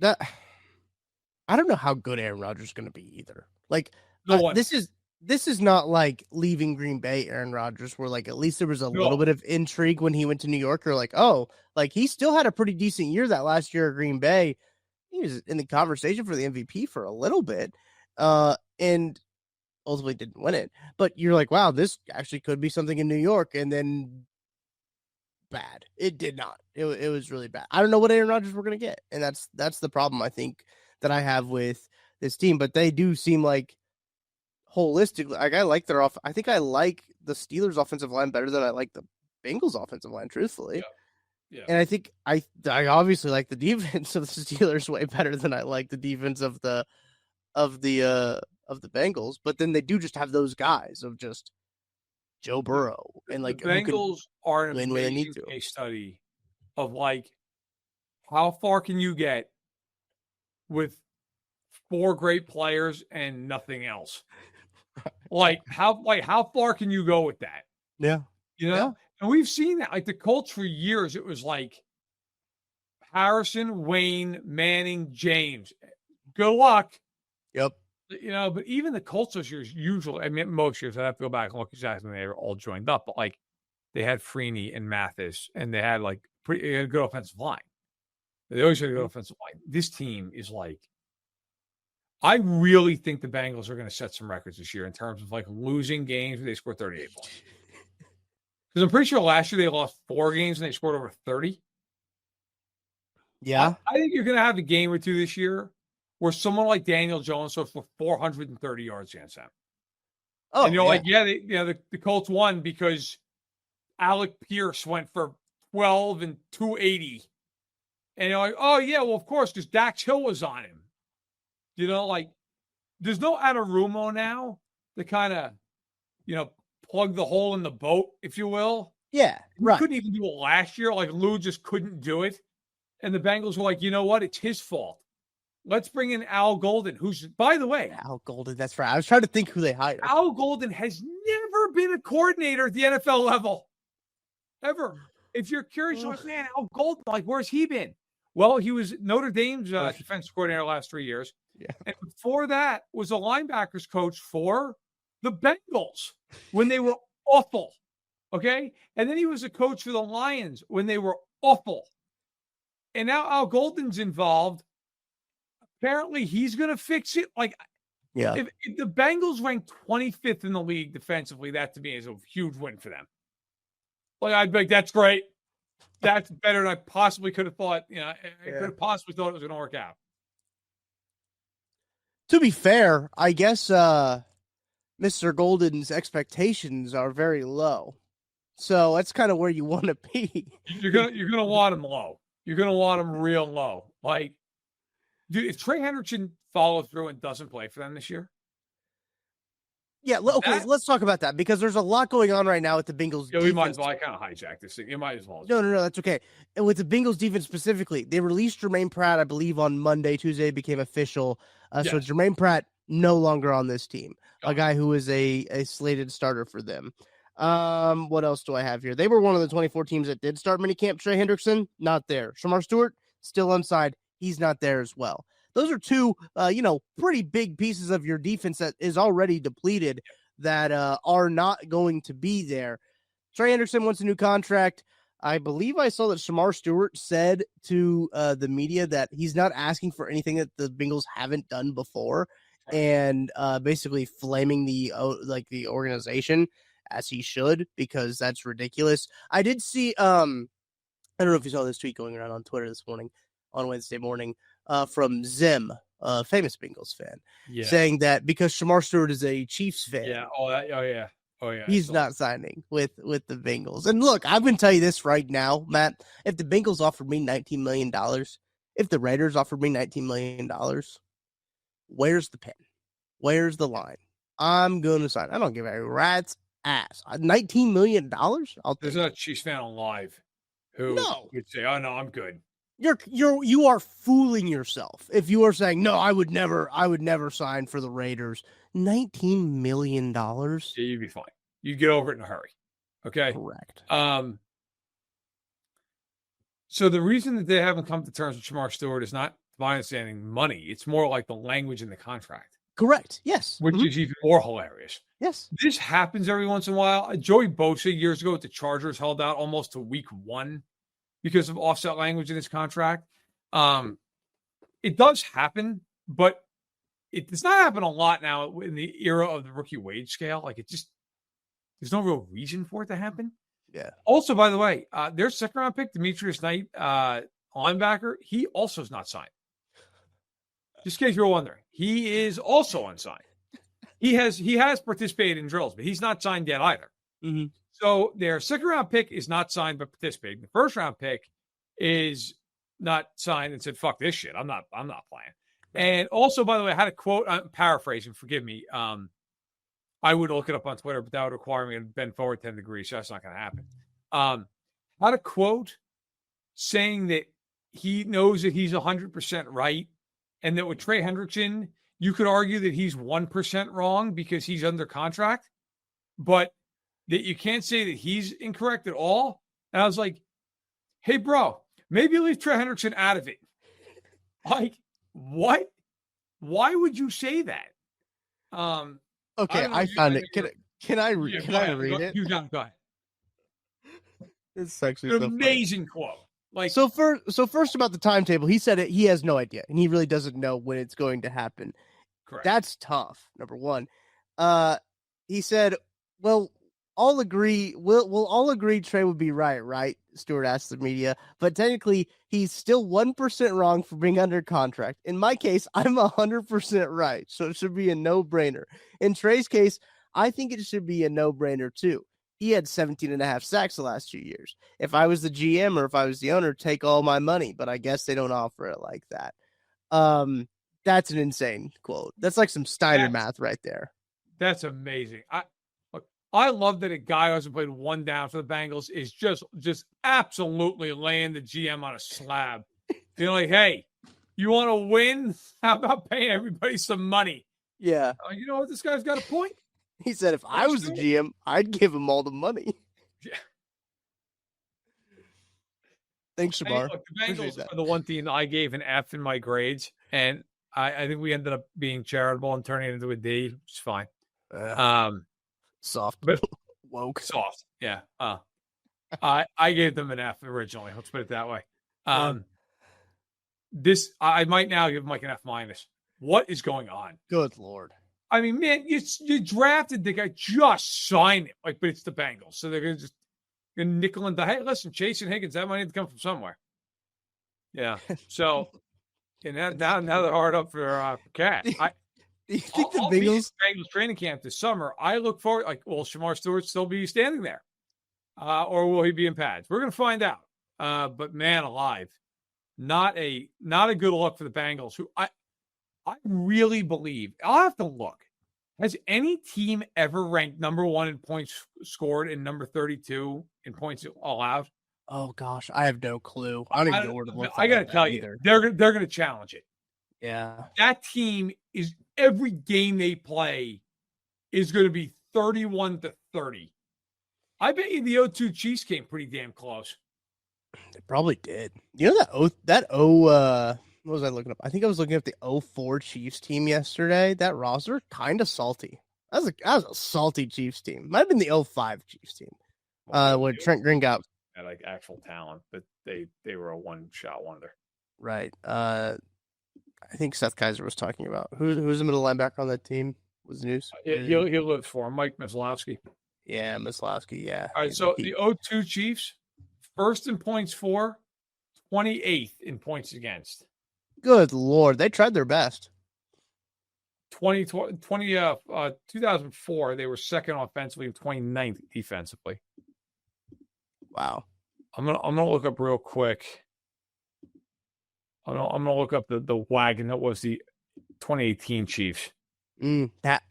I don't know how good Aaron Rodgers is going to be either. Like, this is not like leaving Green Bay Aaron Rodgers where like at least there was a little bit of intrigue when he went to New York, or like, oh, like he still had a pretty decent year that last year at Green Bay. He was in the conversation for the MVP for a little bit, and ultimately didn't win it. But you're like, wow, this actually could be something in New York, and then bad. It did not. It was really bad. I don't know what Aaron Rodgers we're gonna get, and that's the problem I think that I have with this team. But they do seem like holistically, like I like their I think I like the Steelers' offensive line better than I like the Bengals' offensive line, truthfully. Yeah. And I think I obviously like the defense of the Steelers way better than I like the defense of the Bengals. But then they do just have those guys of just Joe Burrow and like the Bengals are an amazing case study of like how far can you get with 4 great players and nothing else. Like how far can you go with that? Yeah. You know? Yeah. And we've seen that. Like the Colts for years, it was like Harrison, Wayne, Manning, James. Good luck. Yep. You know, but even the Colts this year, usually, I mean, most years, I have to go back and look exactly when they were all joined up, but like they had Freeney and Mathis, and they had like pretty a good offensive line. They always had a good offensive line. This team is like, I really think the Bengals are going to set some records this year in terms of like losing games where they scored 38 points. Because I'm pretty sure last year they lost 4 games and they scored over 30. Yeah. I think you're going to have a game or two this year where someone like Daniel Jones throws for 430 yards against them. Oh, and you're like, yeah, the Colts won because Alec Pierce went for 12 and 280. And you're like, oh, yeah, well, of course, because Dax Hill was on him. You know, like, there's no Anarumo now to kind of, you know, plug the hole in the boat, if you will. Yeah, He right. couldn't even do it last year. Like, Lou just couldn't do it. And the Bengals were like, you know what? It's his fault. Let's bring in Al Golden, who's, by the way, Al Golden. That's right. I was trying to think who they hired. Al Golden has never been a coordinator at the NFL level. Ever. If you're curious, you're like, man, Al Golden, like, where's he been? Well, he was Notre Dame's defensive coordinator the last 3 years. Yeah. And before that was a linebackers coach for the Bengals when they were awful. Okay. And then he was a coach for the Lions when they were awful. And now Al Golden's involved. Apparently he's going to fix it. Like, Yeah. if the Bengals rank 25th in the league defensively, that to me is a huge win for them. Like, I'd be like, that's great. That's better than I possibly could have thought. You know, I could have possibly thought it was going to work out. To be fair, I guess Mr. Golden's expectations are very low. So that's kind of where you want to be. You're gonna want him low. You're gonna want him real low. Like, dude, if Trey Hendrickson follows through and doesn't play for them this year, Yeah, okay, let's talk about that because there's a lot going on right now with the Bengals. yeah, we might as well. I kind of hijacked this thing. You might as well. No, that's okay. And with the Bengals defense specifically, they released Jermaine Pratt, I believe, on Monday. Tuesday it became official. So Jermaine Pratt no longer on this team. A guy who is a slated starter for them. What else do I have here? They were one of the 24 teams that did start minicamp. Trey Hendrickson, not there. Shamar Stewart, still unsigned. He's not there as well. Those are two, pretty big pieces of your defense that is already depleted that are not going to be there. Trey Hendrickson wants a new contract. I believe I saw that Shamar Stewart said to the media that he's not asking for anything that the Bengals haven't done before, and basically flaming the organization as he should, because that's ridiculous. I did see, I don't know if you saw this tweet going around on Twitter this morning, on Wednesday morning, from Zim, a famous Bengals fan, saying that because Shamar Stewart is a Chiefs fan, he's not signing with the Bengals. And look, I'm going to tell you this right now, Matt. If the Bengals offered me $19 million, if the Raiders offered me $19 million, where's the pen? Where's the line? I'm going to sign. I don't give a rat's ass. $19 million? There's not a Chiefs fan alive who would say, "Oh no, I'm good." You are fooling yourself if you are saying, "No, I would never sign for the Raiders." $19 million. Yeah, you'd be fine. You'd get over it in a hurry. Okay. Correct. So the reason that they haven't come to terms with Shamar Stewart is not, to my understanding, money. It's more like the language in the contract. Correct. Yes. Which is even more hilarious. Yes. This happens every once in a while. Joey Bosa years ago with the Chargers held out almost to week 1 because of offset language in his contract. It does happen, but it does not happen a lot now in the era of the rookie wage scale. Like, there's no real reason for it to happen. Yeah. Also, by the way, their second-round pick, Demetrius Knight, linebacker, he also is not signed. Just in case you're wondering, he is also unsigned. He has participated in drills, but he's not signed yet either. Mm-hmm. So their second-round pick is not signed but participating. The first-round pick is not signed and said, "Fuck this shit. I'm not playing." And also, by the way, I had a quote. I'm paraphrasing. Forgive me. I would look it up on Twitter, but that would require me to bend forward 10 degrees. So that's not going to happen. Had a quote saying that he knows that he's 100% right and that with Trey Hendrickson, you could argue that he's 1% wrong because he's under contract, but that you can't say that he's incorrect at all. And I was like, hey, bro, maybe leave Trey Hendrickson out of it. Like, what? Why would you say that? Okay, I found it. Can I read it? You go ahead. It's actually an amazing quote. Like, so first about the timetable, he said he has no idea, and he really doesn't know when it's going to happen. correct. That's tough. Number one, he said, "Well, we'll all agree Trey would be right?" Stewart asked the media, but technically he's still 1% wrong for being under contract. In my case, I'm 100% right, so it should be a no-brainer. In Trey's case, I think it should be a no-brainer too. He had 17.5 sacks the last 2 years. If I was the GM or if I was the owner, take all my money, but I guess they don't offer it like that. That's an insane quote. That's like some Steiner math right there. That's amazing. I love that a guy who hasn't played one down for the Bengals is just absolutely laying the GM on a slab. They're like, hey, you want to win? How about paying everybody some money? Yeah. You know what? This guy's got a point. He said, if I was the GM, I'd give him all the money. Yeah. Thanks, Shamar. Look, the Bengals are the one team I gave an F in my grades, and I think we ended up being charitable and turning it into a D, which is fine. Soft, but woke. Soft, yeah. I gave them an F originally. Let's put it that way. This I might now give Mike an F minus. What is going on? Good Lord. I mean, man, you drafted the guy, just sign it. But it's the Bengals, so they're gonna nickel and dime. Hey, listen, Chase and Higgins, that money had to come from somewhere. Yeah. So, and now they're hard up for Cat. Do you think I'll the Bengals training camp this summer? I look forward. Like, will Shamar Stewart still be standing there, or will he be in pads? We're gonna find out. But man, alive, not a good look for the Bengals. Who I really believe. I'll have to look. Has any team ever ranked number 1 in points scored and number 32 in points allowed? Oh gosh, I have no clue. I don't even know where to look. I got to tell you, either. they're going to challenge it. Yeah, that team is every game they play is going to be 31-30. I bet you the 0-2 Chiefs came pretty damn close. They probably did. You know what was I looking up? I think I was looking at the 04 Chiefs team yesterday. That roster kind of salty. That was a salty Chiefs team. Might have been the 05 Chiefs team. When Trent Green got like actual talent, but they were a one-shot wonder. Right. I think Seth Kaiser was talking about who's the middle linebacker on that team. Was the news? He'll live for him, Mike Mislowski. Yeah, Mislowski. Yeah. All right. So the 0-2 Chiefs, first in points for, 28th in points against. Good Lord, they tried their best. 2004, they were second offensively, 29th defensively. Wow. I'm gonna look up real quick. I'm gonna look up the wagon that was the 2018 Chiefs. That's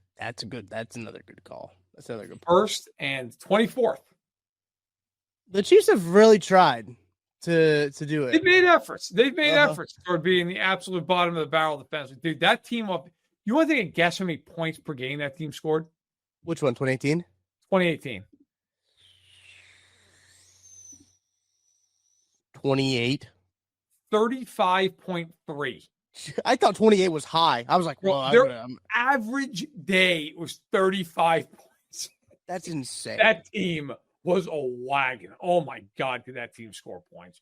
another good call. That's another good point. First and 24th. The Chiefs have really tried to do it. They've made efforts toward being the absolute bottom of the barrel defense. Dude, that team up. You want to take a guess how many points per game that team scored? Which one? 2018? 2018. 28. 35.3. I thought 28 was high. I was like, well, their average day was 35 points. That's insane. That team was a wagon. Oh my God, did that team score points?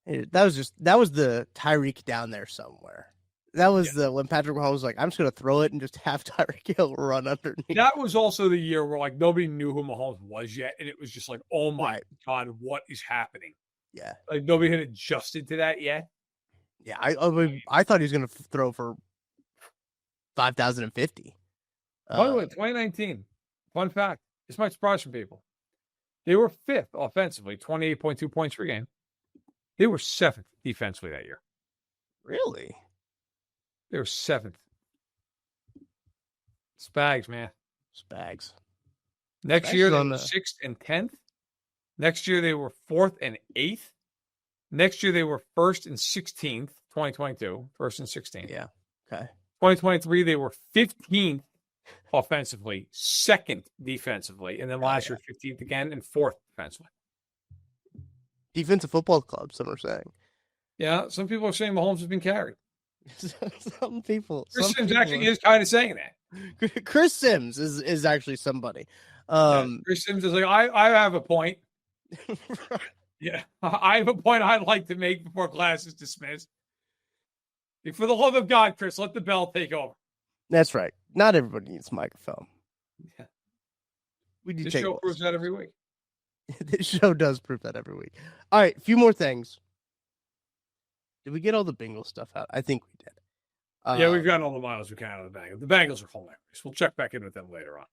That was the Tyreek down there somewhere. That was when Patrick Mahomes was like, I'm just going to throw it and just have Tyreek Hill run underneath. That was also the year where like nobody knew who Mahomes was yet. And it was just like, oh my God, what is happening? Yeah. Like nobody had adjusted to that yet. Yeah. I thought he was going to throw for 5,050. By the way, 2019, fun fact, this might surprise some people. They were 5th offensively, 28.2 points per game. They were 7th defensively that year. Really? They were 7th. Spags, man. Spags. Next year, they were 6th and 10th. Next year, they were 4th and 8th. Next year, they were 1st and 16th, 2022. 1st and 16th. Yeah. Okay. 2023, they were 15th offensively, 2nd defensively, and then last year 15th again and 4th defensively. Defensive football club, some are saying. Yeah, some people are saying Mahomes has been carried. some people. Chris some Sims people actually is kind of saying that. Chris Sims is actually somebody. Chris Sims is like, I have a point. Yeah, I have a point I'd like to make before class is dismissed. For the love of God, Chris, let the bell take over. That's right. Not everybody needs a microphone. Yeah. We do This take show calls. proves that every week. This show does prove that every week. All right, a few more things. Did we get all the Bengals stuff out? I think we did. Yeah, we've gotten all the miles we can out of the Bengals. The Bengals are hilarious. We'll check back in with them later on.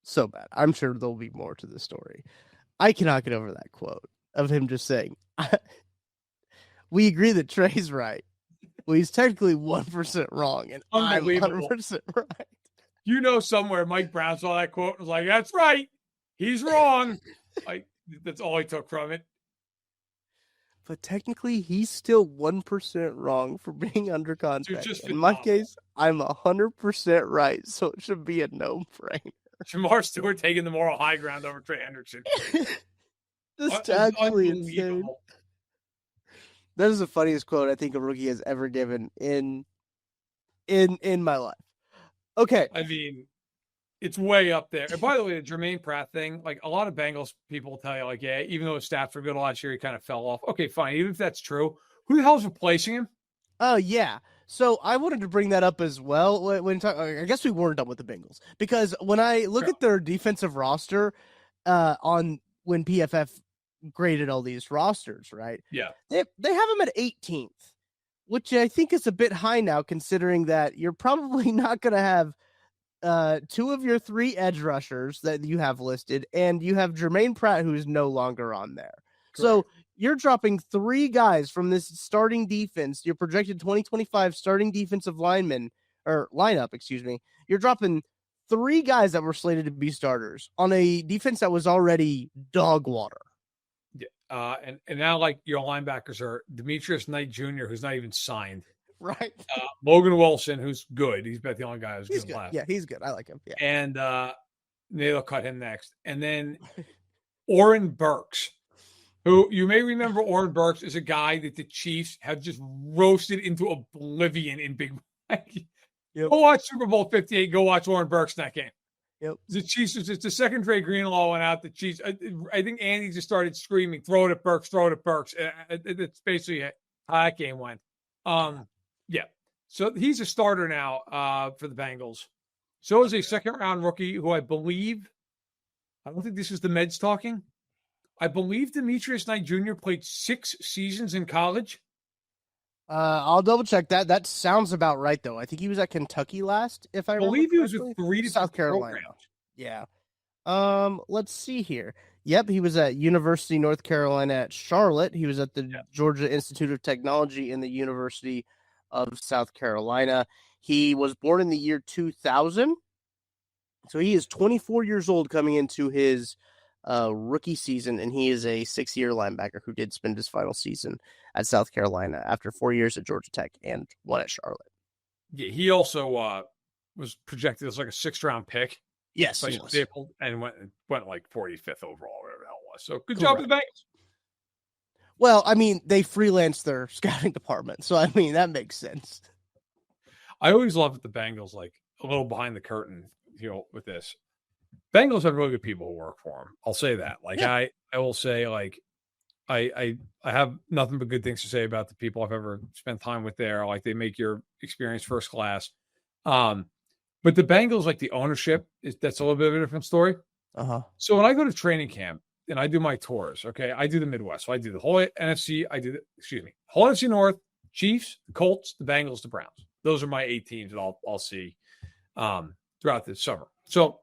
So bad. I'm sure there'll be more to the story. I cannot get over that quote of him just saying, we agree that Trey's right. Well, he's technically 1% wrong, and I'm 100% right. You know, somewhere Mike Brown saw that quote and was like, that's right. He's wrong. That's all he took from it. But technically, he's still 1% wrong for being under contract. In my case, I'm 100% right, so it should be a no-brainer. Jamar Stewart taking the moral high ground over Trey Hendrickson. Just actually insane. That is the funniest quote I think a rookie has ever given in my life. Okay. I mean, it's way up there. And by the way, the Jermaine Pratt thing, like a lot of Bengals people will tell you, like, yeah, even though his stats were good last year, he kind of fell off. Okay, fine. Even if that's true, who the hell's replacing him? Oh, yeah. So I wanted to bring that up as well. I guess we weren't done with the Bengals because when I look at their defensive roster on when PFF graded all these rosters, right? Yeah. They have them at 18th, which I think is a bit high now, considering that you're probably not going to have 2 of your 3 edge rushers that you have listed, and you have Jermaine Pratt, who is no longer on there. Correct. So you're dropping 3 guys from this starting defense, your projected 2025 starting defensive lineup, excuse me. You're dropping 3 guys that were slated to be starters on a defense that was already dog water. Yeah. And now, like, your linebackers are Demetrius Knight Jr., who's not even signed. Right. Logan Wilson, who's good. He's about the only guy who's good left. Yeah, he's good. I like him. Yeah. And they'll cut him next. And then Oren Burks, who you may remember, Oren Burks is a guy that the Chiefs have just roasted into oblivion in Big Mike. Yep. Go watch Super Bowl 58. Go watch Oren Burks in that game. Yep. The Chiefs, it's the second Dre Greenlaw went out. The Chiefs, I think Andy just started screaming, throw it at Burks, throw it at Burks. It's basically how that game went. Yeah. So he's a starter now for the Bengals. So is a second-round rookie who I believe, I don't think this is the Meds talking. I believe Demetrius Knight Jr. played 6 seasons in college. I'll double check that. That sounds about right, though. I think he was at Kentucky last, if I believe he was with 3 South Carolina. Programs. Yeah. Let's see here. Yep, he was at University of North Carolina at Charlotte. He was at the Georgia Institute of Technology and the University of South Carolina. He was born in the year 2000. So he is 24 years old coming into his rookie season, and he is a 6-year linebacker who did spend his final season at South Carolina after 4 years at Georgia Tech and 1 at Charlotte. Yeah, he also was projected as like a 6th-round pick. Yes, he was. And went like 45th overall, whatever the hell it was. So good job with the Bengals. Well, I mean, they freelanced their scouting department, so I mean that makes sense. I always love the Bengals, like a little behind the curtain, with this. Bengals have really good people who work for them. I'll say that. Like I will say, like I have nothing but good things to say about the people I've ever spent time with there. Like they make your experience first class. But the Bengals, like the ownership, that's a little bit of a different story. So when I go to training camp and I do my tours, okay, I do the Midwest. So I do the whole NFC. Whole NFC North, Chiefs, the Colts, the Bengals, the Browns. Those are my 8 teams that I'll see throughout this summer. So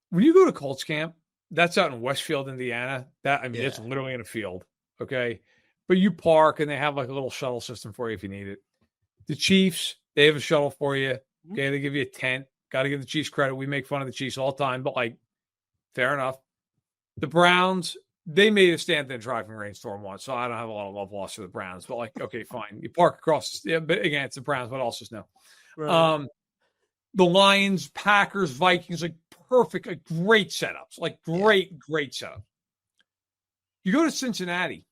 when you go to Colts camp, that's out in Westfield, Indiana. It's literally in a field, okay? But you park and they have like a little shuttle system for you if you need it. The Chiefs, they have a shuttle for you. Okay, they give you a tent. Got to give the Chiefs credit. We make fun of the Chiefs all the time, but like, fair enough. The Browns, they made a stand in a driving rainstorm once, so I don't have a lot of love lost for the Browns. But, like, okay, fine. You park across. Yeah, but again, it's the Browns. What else is new? Right. The Lions, Packers, Vikings, like perfect, like great setups, like great setup. You go to Cincinnati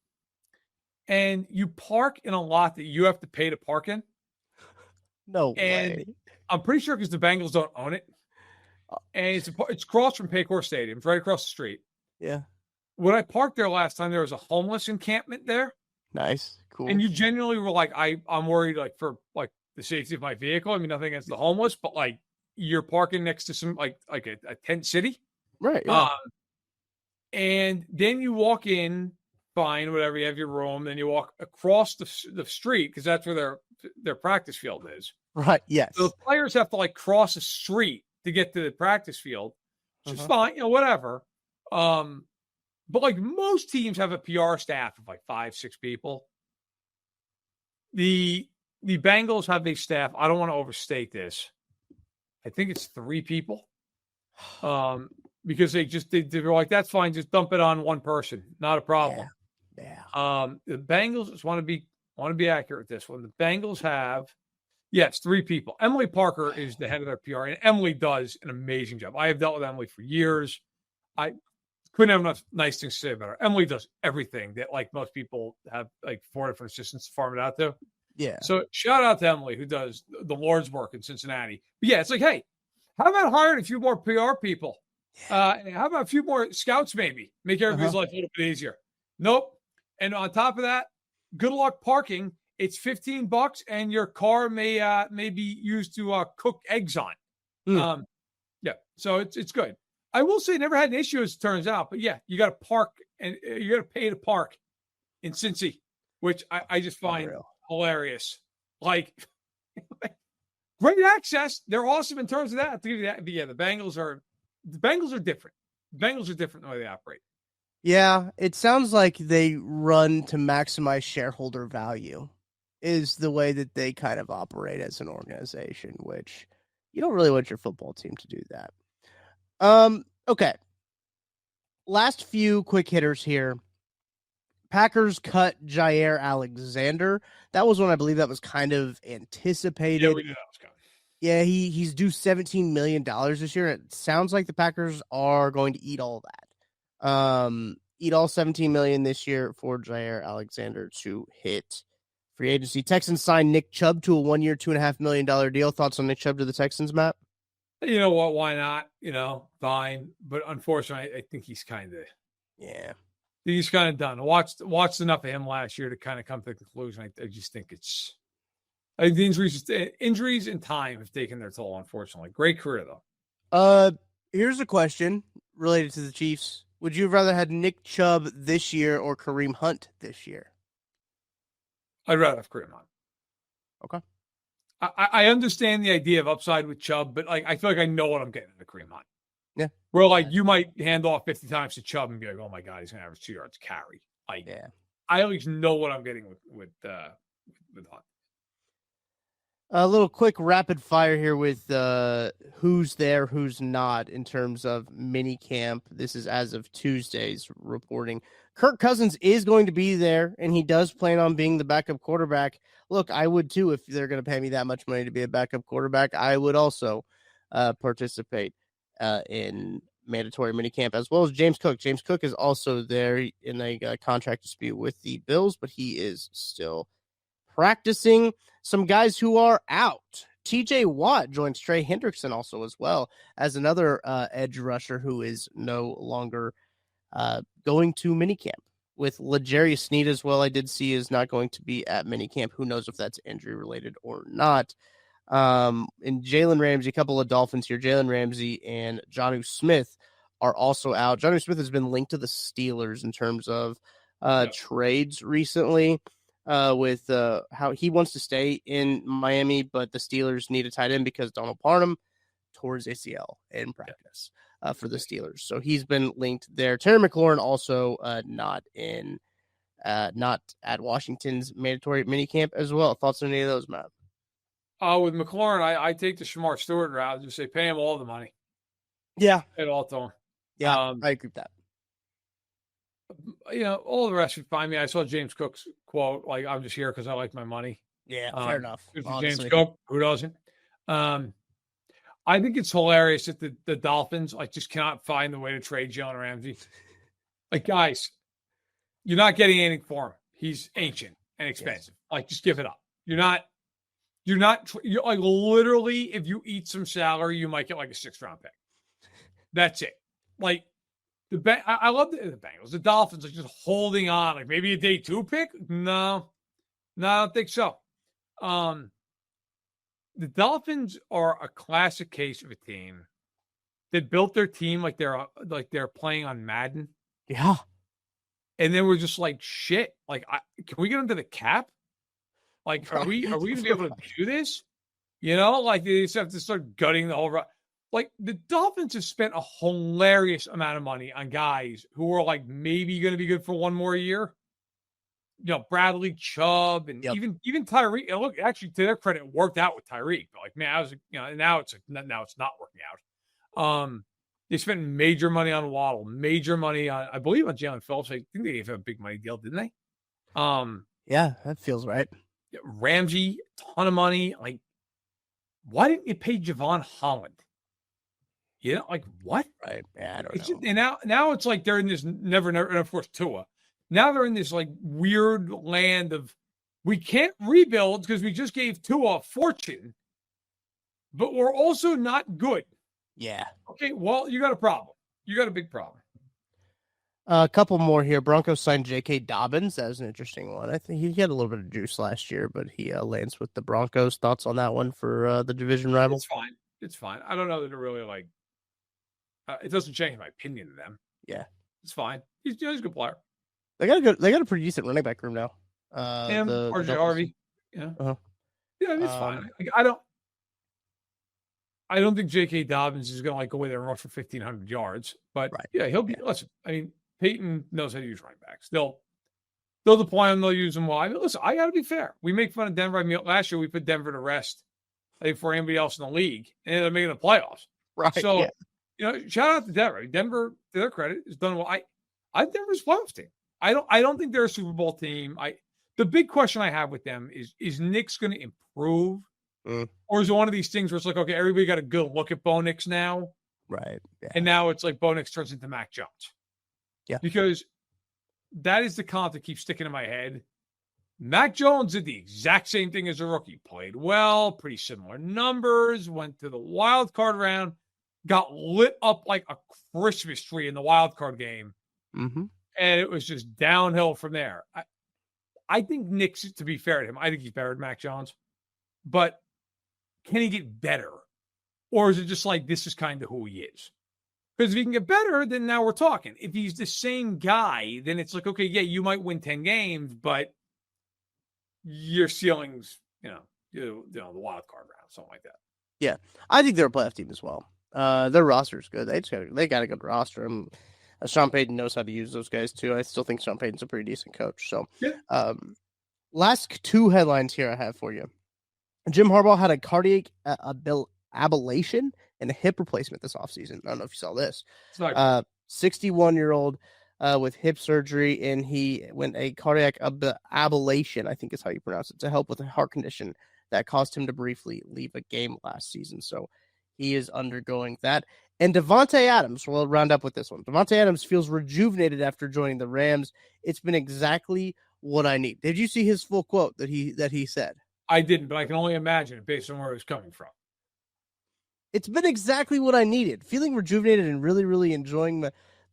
and you park in a lot that you have to pay to park in. No And way. I'm pretty sure because the Bengals don't own it. And it's across from Paycor Stadium. It's right across the street. Yeah. When I parked there last time, there was a homeless encampment there. Nice. Cool. And you genuinely were like, I'm worried like for like the safety of my vehicle. I mean, nothing against the homeless, but like you're parking next to some like a tent city. Right. Yeah. And then you walk in, fine, whatever, you have your room, then you walk across the street because that's where their practice field is. Right. Yes. So the players have to like cross a street to get to the practice field, which is fine, whatever. But like most teams have a PR staff of like 5-6 people. The Bengals have a staff. I don't want to overstate this. I think it's 3 people. Because they were like, that's fine, just dump it on one person, not a problem. Yeah. The Bengals just want to be accurate with this one. The Bengals have, yes, 3 people. Emily Parker is the head of their PR, and Emily does an amazing job. I have dealt with Emily for years. I couldn't have enough nice things to say about her. Emily does everything that like most people have like 4 different assistants to farm it out to. Yeah. So shout out to Emily who does the Lord's work in Cincinnati. But yeah, it's like, hey, how about hiring a few more PR people? How about a few more scouts maybe? Make everybody's life a little bit easier. Nope. And on top of that, good luck parking. It's $15 and your car may be used to cook eggs on. Yeah. So it's good. I will say never had an issue as it turns out, but yeah, you got to park and you got to pay to park in Cincy, which I just find hilarious. Like great access. They're awesome in terms of that. But yeah, the Bengals are different. The Bengals are different the way they operate. Yeah, it sounds like they run to maximize shareholder value is the way that they kind of operate as an organization, which you don't really want your football team to do that. Okay. Last few quick hitters here. Packers cut Jair Alexander. That was one I believe that was kind of anticipated. Yeah, we knew that was coming. Yeah, he's due $17 million this year. It sounds like the Packers are going to eat all that. Eat all $17 million this year for Jair Alexander to hit free agency. Texans signed Nick Chubb to a 1-year, $2.5 million deal. Thoughts on Nick Chubb to the Texans, Matt? You know what? Why not? Fine. But unfortunately, I think he's kind of done. I watched enough of him last year to kind of come to the conclusion. I just think the injuries and time have taken their toll, unfortunately. Great career, though. Here's a question related to the Chiefs. Would you have rather had Nick Chubb this year or Kareem Hunt this year? I'd rather have Kareem Hunt. Okay. I understand the idea of upside with Chubb, but like I feel like I know what I'm getting with Kareem Hunt. Yeah. Where like you might hand off 50 times to Chubb and be like, oh my God, he's gonna average 2 yards carry. Like I at least know what I'm getting with Hunt. A little quick rapid fire here with who's there, who's not in terms of mini camp. This is as of Tuesday's reporting. Kirk Cousins is going to be there, and he does plan on being the backup quarterback. Look, I would too if they're going to pay me that much money to be a backup quarterback. I would also participate in mandatory minicamp, as well as James Cook. James Cook is also there in a contract dispute with the Bills, but he is still practicing. Some guys who are out. TJ Watt joins Trey Hendrickson also as well as another edge rusher who is no longer going to minicamp. With L'Jarius Sneed as well, I did see is not going to be at minicamp. Who knows if that's injury related or not. And Jalen Ramsey, a couple of Dolphins here. Jalen Ramsey and Jonnu Smith are also out. Jonnu Smith has been linked to the Steelers in terms of trades recently. With how he wants to stay in Miami, but the Steelers need a tight end because Donald Parham tore his ACL in practice for the Steelers. So he's been linked there. Terry McLaurin also not at Washington's mandatory minicamp as well. Thoughts on any of those, Matt? With McLaurin, I take the Shamar Stewart route. Just say pay him all the money. Yeah. Pay it all to him. Yeah, I agree with that. all the rest would find me. I saw James Cook's quote, like, I'm just here because I like my money. Yeah, fair enough. James Honestly. Cook, who doesn't? I think it's hilarious that the Dolphins just cannot find the way to trade Jalen Ramsey. Like, guys, you're not getting anything for him. He's ancient and expensive. Yes. Just give it up. You're like, literally, if you eat some salary, you might get like a 6th-round pick. That's it. Like, I love the Bengals. The Dolphins are just holding on. Like, maybe a day 2 pick? No, I don't think so. The Dolphins are a classic case of a team that built their team like they're playing on Madden. Yeah. And then we're just like, shit. Like, can we get under the cap? Like, are we going to be able to do this? Like, they just have to start gutting the whole. Like, the Dolphins have spent a hilarious amount of money on guys who are like maybe going to be good for one more year. Bradley Chubb and even Tyreek. Look, actually, to their credit, it worked out with Tyreek. But like, man, now it's not working out. They spent major money on Waddle, major money on, I believe, on Jalen Phillips. I think they gave him a big money deal, didn't they? Yeah, that feels right. Ramsey, ton of money. Like, why didn't you pay Javon Holland? Like, what? Right. Yeah, I don't know. And now it's like they're in this never, and of course, Tua. Now they're in this like weird land of we can't rebuild because we just gave Tua a fortune, but we're also not good. Yeah. Okay, well, you got a problem. You got a big problem. A couple more here. Broncos signed J.K. Dobbins. That was an interesting one. I think he had a little bit of juice last year, but he lands with the Broncos. Thoughts on that one for the division rival? It's fine. I don't know that it really like. It doesn't change my opinion of them. Yeah, it's fine. He's a good player. They got a pretty decent running back room now. Him, RJ Harvey. Yeah. Uh-huh. Yeah, it's fine. I don't think J.K. Dobbins is going to go away there and rush for 1,500 yards. But yeah, he'll be. Listen, I mean, Peyton knows how to use running backs. They'll deploy him. They'll use him well. I mean, listen, I got to be fair. We make fun of Denver. I mean, last year we put Denver to rest. I think for anybody else in the league, and they're making the playoffs. Right. So, shout out to Denver. Denver, to their credit, has done well. I Denver's a playoffs team. I don't think they're a Super Bowl team. The big question I have with them is Nick's going to improve? Or is it one of these things where it's like, okay, everybody got a good look at Bo Nix now? Right. Yeah. And now it's like Bo Nix turns into Mac Jones. Yeah. Because that is the comp that keeps sticking in my head. Mac Jones did the exact same thing as a rookie. Played well, pretty similar numbers, went to the wild card round, got lit up like a Christmas tree in the wild card game. Mm-hmm. And it was just downhill from there. I think Nick's, to be fair to him, I think he's better than Mac Jones. But can he get better? Or is it just like, this is kind of who he is? Because if he can get better, then now we're talking. If he's the same guy, then it's like, okay, yeah, you might win 10 games, but your ceiling's, the wild card round, something like that. Yeah, I think they're a playoff team as well. Their roster's good. They got a good roster. Sean Payton knows how to use those guys too. I still think Sean Payton's a pretty decent coach. So, last 2 headlines here I have for you. Jim Harbaugh had a cardiac ablation and a hip replacement this offseason. I don't know if you saw this. 61-year-old with hip surgery, and he went a cardiac ablation, I think is how you pronounce it, to help with a heart condition that caused him to briefly leave a game last season. So he is undergoing that. And Devontae Adams, we'll round up with this one. Devontae Adams feels rejuvenated after joining the Rams. It's been exactly what I need. Did you see his full quote that he said? I didn't, but I can only imagine it based on where it was coming from. It's been exactly what I needed. Feeling rejuvenated and really, really enjoying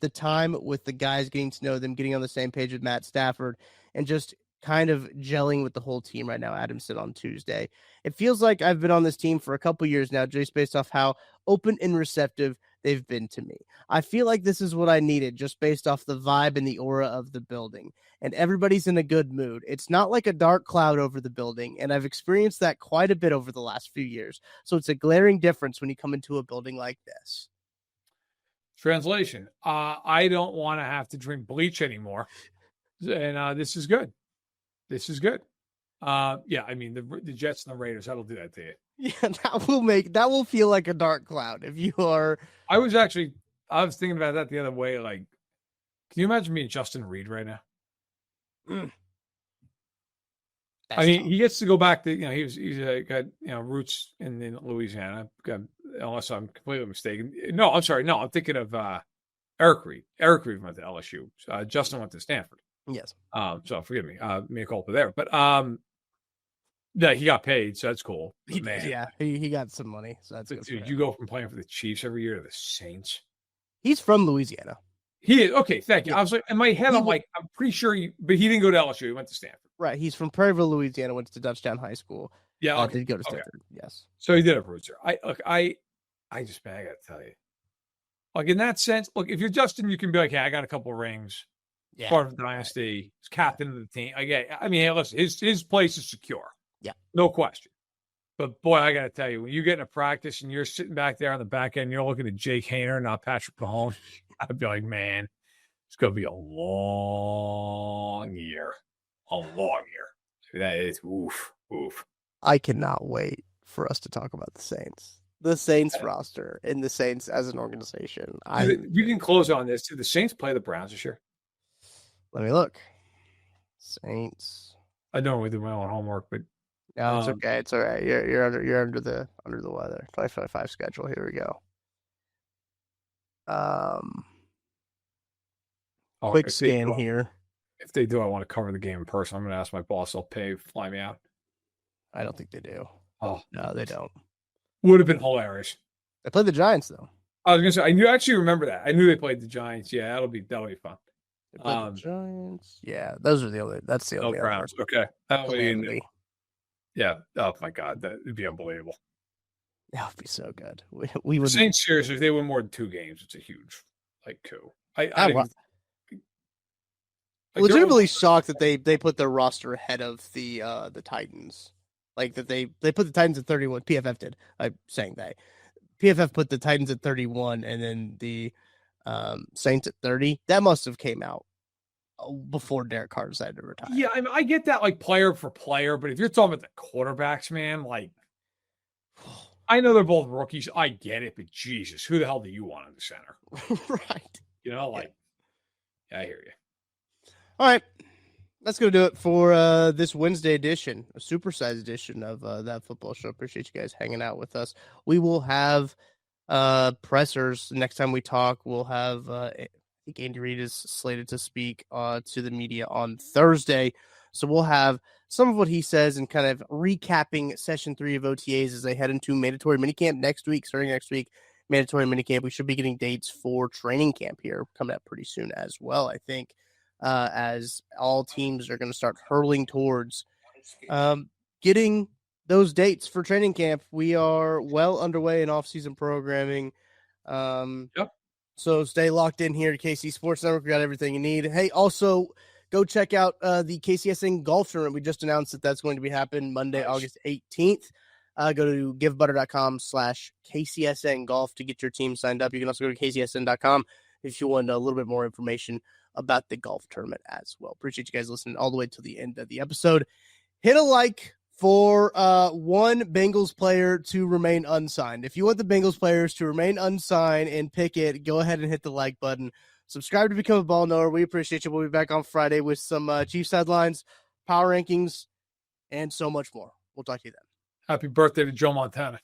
the time with the guys, getting to know them, getting on the same page with Matt Stafford, and just kind of gelling with the whole team right now, Adams said on Tuesday. It feels like I've been on this team for a couple years now, just based off how open and receptive they've been to me. I feel like this is what I needed, just based off the vibe and the aura of the building. And everybody's in a good mood. It's not like a dark cloud over the building, and I've experienced that quite a bit over the last few years. So it's a glaring difference when you come into a building like this. Translation, I don't want to have to drink bleach anymore. And this is good. This is good. Yeah, I mean, the Jets and the Raiders, that'll do that to you. Yeah, that will feel like a dark cloud if you are. I was thinking about that the other way. Like, Can you imagine being Justin Reed right now? That's I mean, tough. he gets to go back to, he's got, roots in Louisiana, unless I'm completely mistaken. No, I'm sorry. No, I'm thinking of Eric Reed. Eric Reed went to LSU. Justin went to Stanford. Yes. So forgive me. Me a culpa there. But yeah, he got paid, so that's cool. But He did, yeah. He got some money, so that's good. Dude, you go from playing for the Chiefs every year to the Saints. He's from Louisiana. He is okay. Thank you. Yeah. I was like, in my head, I'm pretty sure but he didn't go to LSU. He went to Stanford. Right. He's from Prairieville, Louisiana. Went to Dutchtown High School. Yeah, okay. Did go to Stanford. Okay. Yes. So he did have roots there. I just, man, I got to tell you, like in that sense, look, if you're Justin, you can be like, hey, I got a couple of rings. Yeah. Part of the dynasty. He's captain of the team. I mean, hey, listen, his place is secure. Yeah. No question. But boy, I got to tell you, when you get into practice and you're sitting back there on the back end, you're looking at Jake Hayner, not Patrick Mahomes, I'd be like, man, it's going to be a long year. A long year. That is oof. I cannot wait for us to talk about the Saints. The Saints roster and the Saints as an organization. We can close on this. Did the Saints play the Browns this year? Let me look. Saints. I don't really do my own homework, but No, it's okay. It's all right. You're under the weather. 555 schedule. Here we go. Quick scan here. If they do, I want to cover the game in person. I'm going to ask my boss. They'll fly me out. I don't think they do. Oh no, they don't. Would have been hilarious. They played the Giants though. I was going to say, I actually remember that. I knew they played the Giants. Yeah, that'll be fun. They played the Giants. Yeah, those are the only. That's the only. Browns. Okay. Calamity. Yeah. Oh my God, that would be unbelievable. That would be so good. We would. Saints, seriously, if they win more than 2 games, it's a huge coup. Legitimately shocked that they put their roster ahead of the Titans. Like that they put the Titans at 31. PFF did. I'm saying they. PFF put the Titans at 31 and then the Saints at 30. That must have came out before Derek Carr decided to retire. Yeah, I mean, I get that like player for player, but if you're talking about the quarterbacks, man, like I know they're both rookies. I get it, but Jesus, who the hell do you want in the center? Right. I hear you. All right. That's going to do it for this Wednesday edition, a supersized edition of That Football Show. Appreciate you guys hanging out with us. We will have pressers next time we talk. We'll have, I think Andy Reid is slated to speak to the media on Thursday. So we'll have some of what he says and kind of recapping session 3 of OTAs as they head into mandatory minicamp next week, starting next week. Mandatory minicamp. We should be getting dates for training camp here coming up pretty soon as well, I think. As all teams are going to start hurling towards getting those dates for training camp. We are well underway in off-season programming. Yep. So stay locked in here to KC Sports Network. We got everything you need. Hey, also go check out the KCSN Golf Tournament. We just announced that that's going to be happening Monday, August 18th. Go to givebutter.com/KCSN Golf to get your team signed up. You can also go to KCSN.com if you want a little bit more information about the golf tournament as well. Appreciate you guys listening all the way to the end of the episode. Hit a like for one Bengals player to remain unsigned. If you want the Bengals players to remain unsigned and pick it, go ahead and hit the like button. Subscribe to become a ball knower. We appreciate you. We'll be back on Friday with some Chiefs headlines, power rankings, and so much more. We'll talk to you then. Happy birthday to Joe Montana.